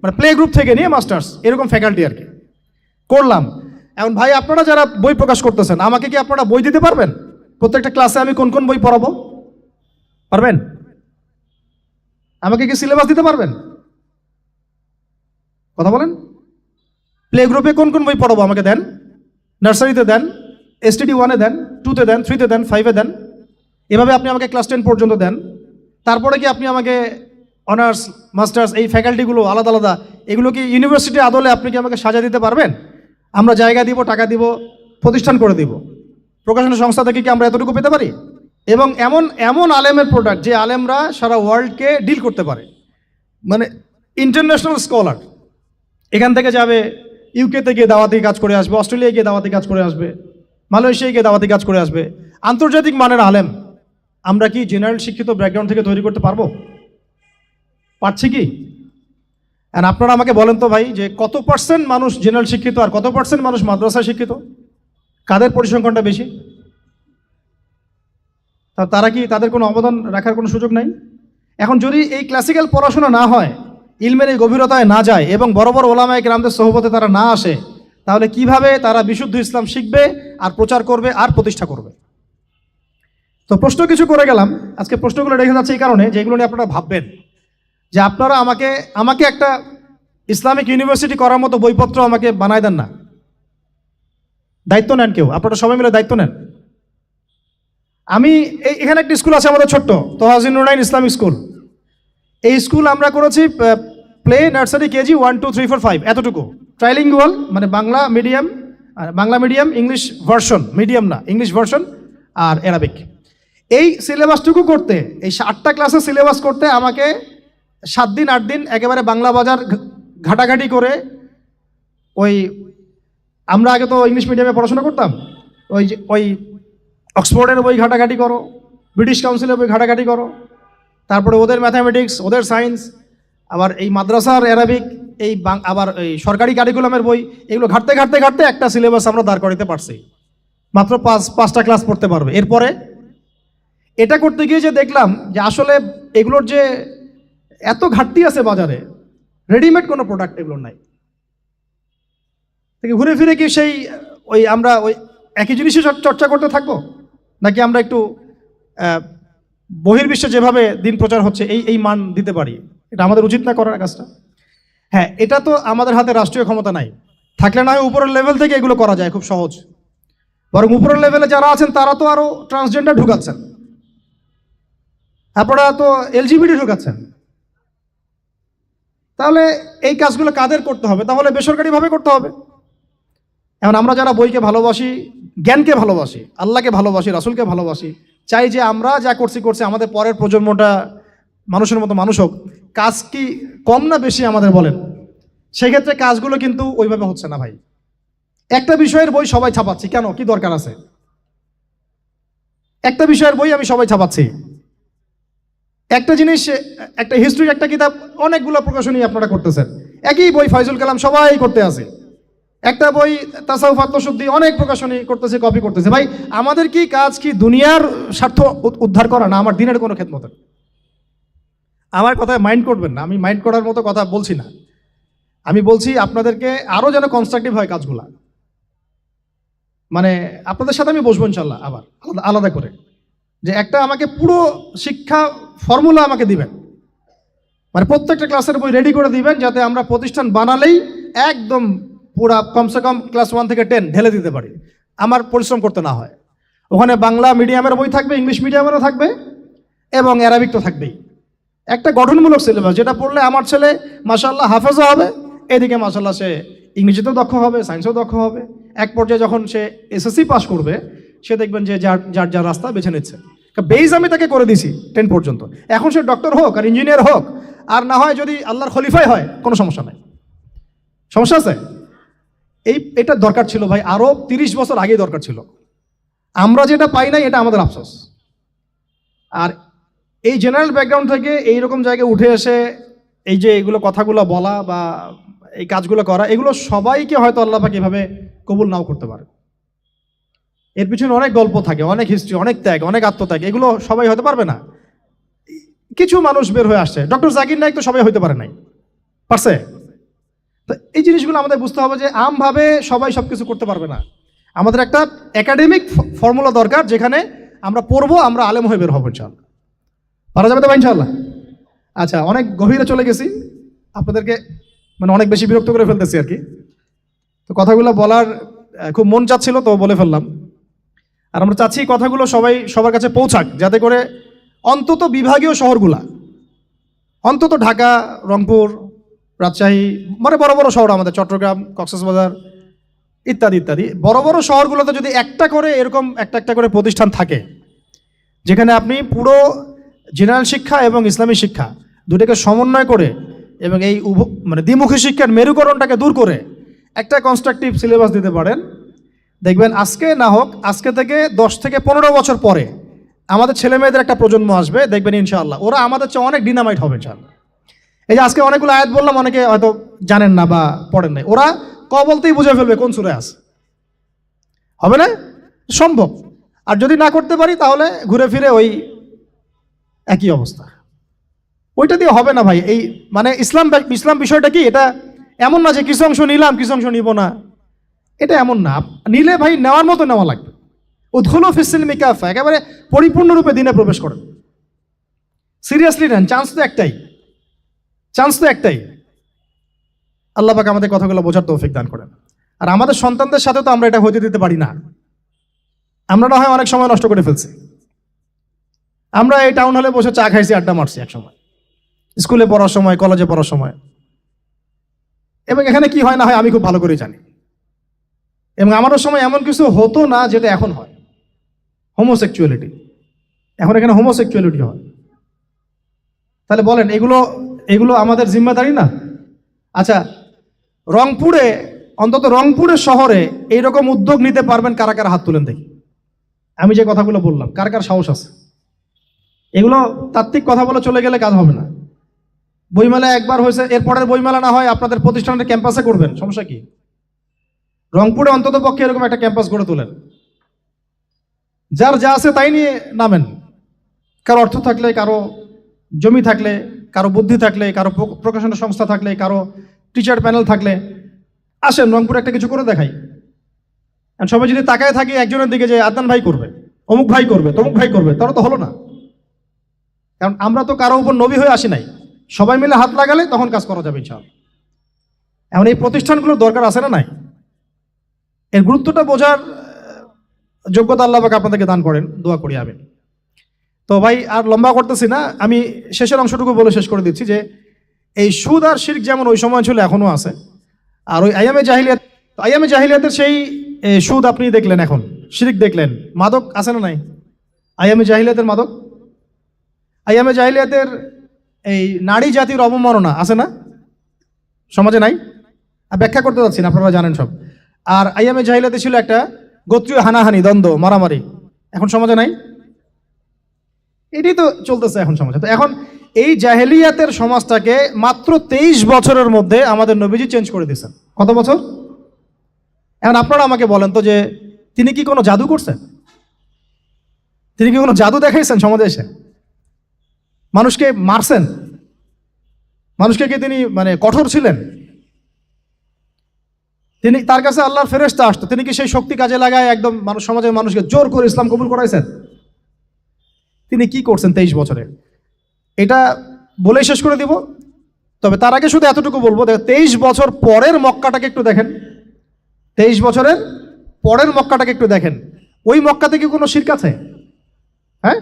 মানে প্লে গ্রুপ থেকে নিয়ে মাস্টার্স এরকম ফ্যাকাল্টি আর কি করলাম। এখন ভাই আপনারা যারা বই প্রকাশ করতেছেন, আমাকে কি আপনারা বই দিতে পারবেন? প্রত্যেকটা ক্লাসে আমি কোন কোন বই পড়াবো পারবেন? আমাকে কি সিলেবাস দিতে পারবেন? কথা বলেন। প্লে গ্রুপে কোন কোন বই পড়াবো আমাকে দেন, নার্সারিতে দেন, STD 1-এ দেন, 2-তে দেন, 3-তে দেন, 5-এ দেন। এভাবে আপনি আমাকে ক্লাস 10 পর্যন্ত দেন। তারপরে কি আপনি আমাকে অনার্স, মাস্টার্স এই ফ্যাকাল্টিগুলো আলাদা আলাদা, এগুলো কি ইউনিভার্সিটি আদলে আপনি কি আমাকে সাজা দিতে পারবেন? আমরা জায়গা দিব, টাকা দিব, প্রতিষ্ঠান করে দিব। প্রকাশনা সংস্থা থেকে কি আমরা এতটুকু পেতে পারি? এবং এমন আলেমের প্রোডাক্ট যে আলেমরা সারা ওয়ার্ল্ডকে ডিল করতে পারে, মানে ইন্টারন্যাশনাল স্কলার। এখান থেকে যাবে ইউকেতে গিয়ে দাওয়াতি কাজ করে আসবে, অস্ট্রেলিয়ায় গিয়ে দাওয়াতি কাজ করে আসবে, মালয়েশিয়ায় গিয়ে দাওয়াতি কাজ করে আসবে, আন্তর্জাতিক মানের আলেম। আমরা কি জেনারেল শিক্ষিত ব্যাকগ্রাউন্ড থেকে তৈরি করতে পারবো? পারছি কি? অ্যান্ড আপনারা আমাকে বলেন তো ভাই, যে কত পার্সেন্ট মানুষ জেনারেল শিক্ষিত আর কত পার্সেন্ট মানুষ মাদ্রাসায় শিক্ষিত? কাদের পরিসংখ্যানটা বেশি? তারা কি, তাদের কোনো অবদান রাখার কোনো সুযোগ নাই? এখন যদি এই ক্লাসিক্যাল পড়াশোনা না হয়, ইলমের এই গভীরতায় না যায় এবং বড় বড় ওলামায়ে কেরামদের সোহবতে তারা না আসে, তাহলে কিভাবে তারা বিশুদ্ধ ইসলাম শিখবে আর প্রচার করবে আর প্রতিষ্ঠা করবে? তো প্রশ্ন কিছু করে গেলাম। আজকে প্রশ্নগুলো রেখে যাচ্ছে এই কারণে যে এগুলো নিয়ে আপনারা ভাববেন, যে আপনারা আমাকে একটা ইসলামিক ইউনিভার্সিটি করার মতো বইপত্র আমাকে বানায় দেন না। দায়িত্ব নেন কেউ, আপনারা সবাই মিলে দায়িত্ব নেন। আমি এখানে একটা স্কুল আছে আমাদের ছোট্ট, তোহাজিন নুরাইন ইসলামিক স্কুল। এই স্কুল আমরা করেছি প্লে, নার্সারি, কেজি 1, 2, 3, 4, 5 এতটুকু। ট্রাইলিঙ্গুয়াল, মানে Bangla medium, English version, medium না, ইংলিশ ভার্সন আর অ্যারাবিক। এই সিলেবাসটুকু করতে, এই 8টা ক্লাসের সিলেবাস করতে আমাকে 7 দিন 8 দিন একেবারে বাংলা বাজার ঘাটাঘাটি করে, আমরা আগে তো ইংলিশ মিডিয়ামে পড়াশোনা করতাম, ওই অক্সফোর্ডের বই ঘাটাঘাটি করো, ব্রিটিশ কাউন্সিলের বই ঘাটাঘাটি করো, তারপরে ওদের ম্যাথামেটিক্স, ওদের সায়েন্স, আবার এই মাদ্রাসার অ্যারাবিক, আবার এই সরকারি কারিকুলামের বই, এগুলো ঘাটতে ঘাটতে ঘাটতে একটা সিলেবাস আমরা দাঁড় করাতে পারছি। মাত্র 5টা ক্লাস পড়তে পারবে। এরপরে এটা করতে গিয়ে যে দেখলাম যে আসলে এগুলোর যে এত ঘাটতি আছে বাজারে, রেডিমেড কোনো প্রোডাক্ট এগুলোর নাই। ঘুরে ফিরে কি সেই আমরা ওই একই জিনিসই চর্চা করতে থাকবো, নাকি আমরা একটু বহির্বিশ্বে যেভাবে দিন প্রচার হচ্ছে এই মান দিতে পারি? এটা আমাদের উচিত না করার কাজটা? হ্যাঁ, এটা তো আমাদের হাতে রাষ্ট্রীয় ক্ষমতা নাই, থাকলে না হয় উপরের লেভেল থেকে এগুলো করা যায় খুব সহজ। বরং উপরের লেভেলে যারা আছেন তারা তো আরো ট্রান্সজেন্ডার ঢুকাচ্ছেন, আপনারা তো এলজিবিটি ঢুকাচ্ছেন। তাহলে এই কাজগুলো কাদের করতে হবে? তাহলে বেসরকারিভাবে করতে হবে। এখন আমরা যারা বইকে ভালোবাসি, জ্ঞানকে ভালোবাসি, আল্লাহকে ভালোবাসি, রাসূলকে ভালোবাসি, চাই যে আমরা যা করছি আমাদের পরের প্রজন্মটা মানুষের মতো মানুষ হোক। কাজ কি কম না বেশি আমাদের বলেন? সেক্ষেত্রে কাজগুলো কিন্তু ওইভাবে হচ্ছে না ভাই। একটা বিষয়ের বই সবাই ছাপাচ্ছি, কেন? কি দরকার আছে? একটা বিষয়ের বই আমি সবাই ছাপাচ্ছি। একটা জিনিস, একটা হিস্ট্রির একটা কিতাব অনেকগুলো প্রকাশনী আপনারা করতেছেন, একই বই ফাইজুল কালাম সবাই করতে আছে। একটা বই তাসাউফ আত্মশুদ্ধি অনেক প্রকাশনী করতেছে, কপি করতেছে। ভাই আমাদের কি কাজ কি দুনিয়ার স্বার্থ উদ্ধার করা, না আমার দিনের কোনো খেদমত? আমার কথায় মাইন্ড করবেন না, আমি মাইন্ড করার মতো কথা বলছি না। আমি বলছি আপনাদেরকে আরো যেন কনস্ট্রাকটিভ হয় কাজগুলা। মানে আপনাদের সাথে আমি বসবো ইনশাল্লাহ আবার আলাদা করে, যে একটা আমাকে পুরো শিক্ষা ফর্মুলা আমাকে দিবেন, মানে প্রত্যেকটা ক্লাসের বই রেডি করে দিবেন, যাতে আমরা প্রতিষ্ঠান বানালেই একদম পুরা কমসে কম ক্লাস 1 থেকে 10 ঢেলে দিতে পারি, আমার পরিশ্রম করতে না হয়। ওখানে বাংলা মিডিয়ামের বই থাকবে, ইংলিশ মিডিয়ামেরও থাকবে, এবং অ্যারাবিক তো থাকবেই। একটা গঠনমূলক সিলেবাস, যেটা পড়লে আমার ছেলে মাশাআল্লাহ হাফেজও হবে, এদিকে মাশাআল্লাহ সে ইংরেজিতেও দক্ষ হবে, সায়েন্সেও দক্ষ হবে। এক পর্যায়ে যখন সে এসএসসি পাস করবে, সে দেখবেন যে যার রাস্তা বেছে নিচ্ছে। বেজ আমি তাকে করে দিছি 10 পর্যন্ত, এখন সে ডক্টর হোক আর ইঞ্জিনিয়ার হোক, আর না হয় যদি আল্লাহর খলিফাই হয়, কোনো সমস্যা নাই। সমস্যা আছে? এটা দরকার ছিল ভাই, আরো 30 বছর আগেই দরকার ছিল। আমরা যেটা পাই নাই, এটা আমাদের আফসোস। আর এই জেনারেল ব্যাকগ্রাউন্ড থেকে এইরকম জায়গায় উঠে এসে এই যে এগুলো কথাগুলো বলা বা এই কাজগুলো করা, এগুলো সবাইকে হয়তো আল্লাহ পাক এভাবে কবুল নাও করতে পারে। এর পিছনে অনেক গল্প থাকে, অনেক হিস্ট্রি, অনেক ত্যাগ, অনেক আত্মত্যাগ, এগুলো সবাই হতে পারবে না। কিছু মানুষ বের হয়ে আসছে, ডক্টর জাকির নাইক তো সবাই হইতে পারে নাই, পারছে? তো এই জিনিসগুলো আমাদের বুঝতে হবে যে আমভাবে সবাই সবকিছু করতে পারবে না। আমাদের একটা একাডেমিক ফর্মুলা দরকার, যেখানে আমরা পড়বো, আমরা আলেম হয়ে বের হবো ইনশাআল্লাহ। পারা যাবে তো ভাই ইনশাআল্লাহ? আচ্ছা, অনেক গভীরে চলে গেছি, আপনাদেরকে মানে অনেক বেশি বিরক্ত করে ফেলতেছি আর কি। তো কথাগুলো বলার খুব মন চাচ্ছিল, তো বলে ফেললাম। আর আমরা চাচ্ছি কথাগুলো সবাই সবার কাছে পৌঁছাক, যাতে করে অন্তত বিভাগীয় শহরগুলা, অন্তত ঢাকা, রংপুর, রাজশাহী, মানে বড় বড় শহর আমাদের, চট্টগ্রাম, কক্সবাজার ইত্যাদি ইত্যাদি বড় বড় শহরগুলোতে যদি একটা করে এরকম একটা করে প্রতিষ্ঠান থাকে, যেখানে আপনি পুরো জেনারেল শিক্ষা এবং ইসলামী শিক্ষা দুটোকে সমন্বয় করে এবং এই মানে দ্বিমুখী শিক্ষার মেরুকরণটাকে দূর করে একটা কনস্ট্রাকটিভ সিলেবাস দিতে পারেন, দেখবেন আজকে না হোক, আজকে থেকে 10 থেকে 15 বছর পরে আমাদের ছেলে মেয়েদের একটা প্রজন্ম আসবে, দেখবেন ইনশাআল্লাহ ওরা আমাদের চেয়ে অনেক ডিনামাইট হবে ইনশাআল্লাহ। এই যে আজকে অনেকগুলো আয়াত বললাম, অনেকে হয়তো জানেন না বা পড়েন নাই, ওরা বলতেই বুঝে ফেলবে কোন সূরায় আছে। হবে না? সম্ভব। আর যদি না করতে পারি, তাহলে ঘুরে ফিরে ওই একই অবস্থা। ওইটা দিয়ে হবে না ভাই। এই মানে ইসলাম বিষয়টা কি, এটা এমন না যে কিছু অংশ নিলাম কিছু অংশ নিব না, এটা এমন না। নিলে ভাই নেওয়ার মতো নেওয়া লাগবে। উদখুলু ফিস-সিলমি কাফা, একেবারে পরিপূর্ণরূপে দিনে প্রবেশ করেন। সিরিয়াসলি নেন, চান্স তো একটাই। আল্লাহ পাক আমাদের কথাগুলো বোঝার তৌফিক দান করেন। আর আমাদের সন্তানদের সাথে তো আমরা এটা হতে দিতে পারি না। আমরা না হয় অনেক সময় নষ্ট করে ফেলছি। আমরা এই টাউন হলে বসে চা খাইছি, আড্ডা মারছি এক সময়, স্কুলে পড়ার সময়, কলেজে পড়ার সময়। এবং এখানে কি হয় না হয় আমি খুব ভালো করে জানি। এবং আমারও সময় এমন কিছু হতো না যেটা এখন হয়। হোমোসেক্সুয়ালিটি, এখন এখানে হোমোসেক্সুয়ালিটি হয়। তাহলে বলেন এগুলো আমাদের জিম্মাদারি না? আচ্ছা, রংপুরে, অন্তত রংপুরের শহরে এইরকম উদ্যোগ নিতে পারবেন কারা কারা? হাত তুলেন দেখি। আমি যে কথাগুলো বললাম, কার কার সাহস আছে? এগুলো তাত্ত্বিক কথা বলে চলে গেলে কাজ হবে না। বইমেলা একবার হয়েছে, এরপরের বইমেলা না হয় আপনাদের প্রতিষ্ঠানের ক্যাম্পাসে করবেন, সমস্যা কি? রংপুরে অন্তত পক্ষে এরকম একটা ক্যাম্পাস গড়ে তোলেন। যার যা আছে তাই নিয়ে নামেন। কারো অর্থ থাকলে, কারো জমি থাকলে, কারো বুদ্ধি থাকলে, কারো প্রকাশনা সংস্থা থাকলে, কারো টিচার প্যানেল থাকলে, আসেন রংপুরে একটা কিছু করে দেখাই। আর সবাই যদি তাকায় থাকি একজনের দিকে যে আদনান ভাই করবে, অমুক ভাই করবে, তমুক ভাই করবে, তারা তো হলো না। কারণ আমরা তো কারো উপর নবী হয়ে আসি নাই। সবাই মিলে হাত লাগালে তখন কাজ করা যাবে ইনশাআল্লাহ। এখন এই প্রতিষ্ঠানগুলোর দরকার আছে না নাই? এর গুরুত্বটা বোঝার যোগ্যতা আল্লাহ পাক আপনাদেরকে দান করেন, দোয়া করি আমি। তো ভাই আর লম্বা করতেছি না, আমি শেষের অংশটুকু বলে শেষ করে দিচ্ছি যে এই সুদ আর শিরক যেমন ওই সময় ছিল এখনো আছে, আর ওই আইয়ামে জাহিলিয়াতের সেই সুদ আপনি দেখলেন, এখন শিরক দেখলেন, মাদক আছে না নাই? আইয়ামে জাহিলিয়াতের মাদক, আইয়ামে জাহিলিয়াতের এই নারী জাতির অবমাননা আছে না সমাজে? নাই? আর ব্যাখ্যা করতে যাচ্ছি না, আপনারা জানেন সব। আর আইয়ামে জাহিলিয়াতে ছিল একটা গোত্রীয় হানাহানি, দ্বন্দ্ব, মারামারি, এখন সমাজে নাই? এটাই তো চলতেছে এখন সমাজে। তো এখন এই জাহেলিয়াতের সমাজটাকে মাত্র 23 বছরের মধ্যে আমাদের নবীজি চেঞ্জ করে দিয়েছেন। কত বছর? এখন আপনারা আমাকে বলেন তো যে তিনি কি কোনো জাদু করছেন? তিনি কি কোনো জাদু দেখাইছেন সমাজে এসে? মানুষকে মারছেন? মানুষকে কি তিনি মানে কঠোর ছিলেন? তিনি, তার কাছে আল্লাহর ফেরেশতা আসতো, তিনি কি সেই শক্তি কাজে লাগায় একদম মানুষ, সমাজের মানুষকে জোর করে ইসলাম কবুল করাইছেন? তিনি কি করছেন 23 বছরে? এটা বলেই শেষ করে দিব। তবে তার আগে শুধু এতটুকু বলবো, 23 বছর পরের মক্কাটাকে একটু দেখেন। 23 বছরের পরের মক্কাটাকে একটু দেখেন। ওই মক্কাতে কি কোনো শিরক আছে? হ্যাঁ,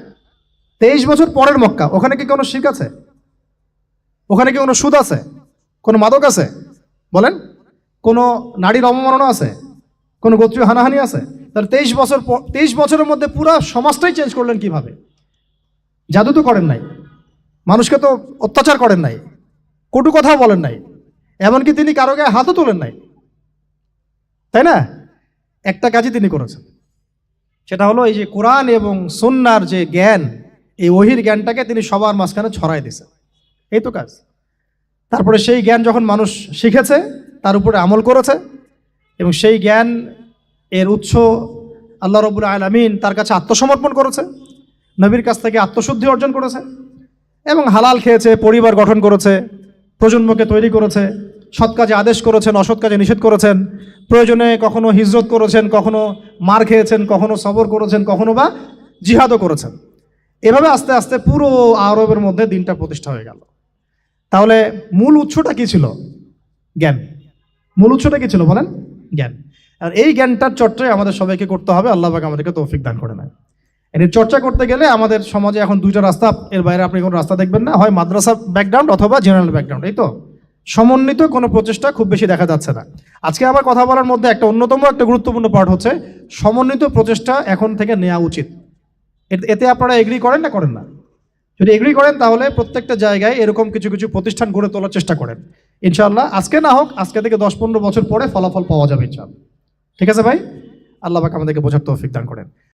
23 বছর পরের মক্কা, ওখানে কি কোনো শিরক আছে? ওখানে কি কোনো সুদ আছে? কোনো মাদক আছে? বলেন। কোনো নারীর অবমাননা আছে? কোনো গোত্রীয় হানাহানি আছে? তার 23 বছরের মধ্যে পুরো সমাজটাই চেঞ্জ করলেন কিভাবে? জাদু তো করেন নাই, মানুষকে তো অত্যাচার করেন নাই, কটু কথা বলেন নাই, এমনকি তিনি কারো গায়ে হাতও তোলেন নাই, তাই না? একটা কাজই তিনি করেছেন, সেটা হলো এই যে কোরআন এবং সুন্নাহর যে জ্ঞান, এই ওহির জ্ঞানটাকে তিনি সবার মাঝখানে ছড়াই দিয়েছেন। এই তো কাজ। তারপরে সেই জ্ঞান যখন মানুষ শিখেছে, তার উপরে আমল করেছে, এবং সেই জ্ঞান এর উৎস আল্লাহ রাব্বুল আলামিন, তার কাছে আত্মসমর্পণ করেছে, নবীর কাছ থেকে আত্মশুদ্ধি অর্জন করেছে, এবং হালাল খেয়েছে, পরিবার গঠন করেছে, প্রজন্মকে তৈরি করেছে, সৎ কাজে আদেশ করেছেন, অসৎ কাজে নিষেধ করেছেন, প্রয়োজনে কখনো হিজরত করেছেন, কখনো মার খেয়েছেন, কখনো সবর করেছেন, কখনো বা জিহাদও করেছেন। এভাবে আস্তে আস্তে পুরো আরবের মধ্যে দিনটা প্রতিষ্ঠা হয়ে গেল। তাহলে মূল উৎসটা কি ছিল? জ্ঞান। মূল উৎসটা কি ছিল বলেন? জ্ঞান। আর এই জ্ঞানটার চর্চায় আমাদের সবাইকে করতে হবে। আল্লাহ পাক আমাদেরকে তৌফিক দান করে নেয়। এর চর্চা করতে গেলে আমাদের সমাজে এখন দুইটা রাস্তা, এর বাইরে আপনি কোনো রাস্তা দেখবেন না, হয় মাদ্রাসা ব্যাকগ্রাউন্ড অথবা জেনারেল ব্যাকগ্রাউন্ড। এই তো সমন্বিত কোনো প্রচেষ্টা খুব বেশি দেখা যাচ্ছে না। আজকে আমার কথা বলার মধ্যে একটা অন্যতম একটা গুরুত্বপূর্ণ পার্ট হচ্ছে সমন্বিত প্রচেষ্টা এখন থেকে নেওয়া উচিত। এতে আপনারা এগ্রি করেন না করেন না? যদি এগ্রি করেন তাহলে প্রত্যেকটা জায়গায় এরকম কিছু কিছু প্রতিষ্ঠান গড়ে তোলার চেষ্টা করেন। ইনশাআল্লাহ আজকে না হোক, আজকে থেকে 10-15 বছর পরে ফলাফল পাওয়া যাবে ইনশাআল্লাহ। ঠিক আছে ভাই? আল্লাহ পাক আমাদেরকে বোঝার তৌফিক দান করেন।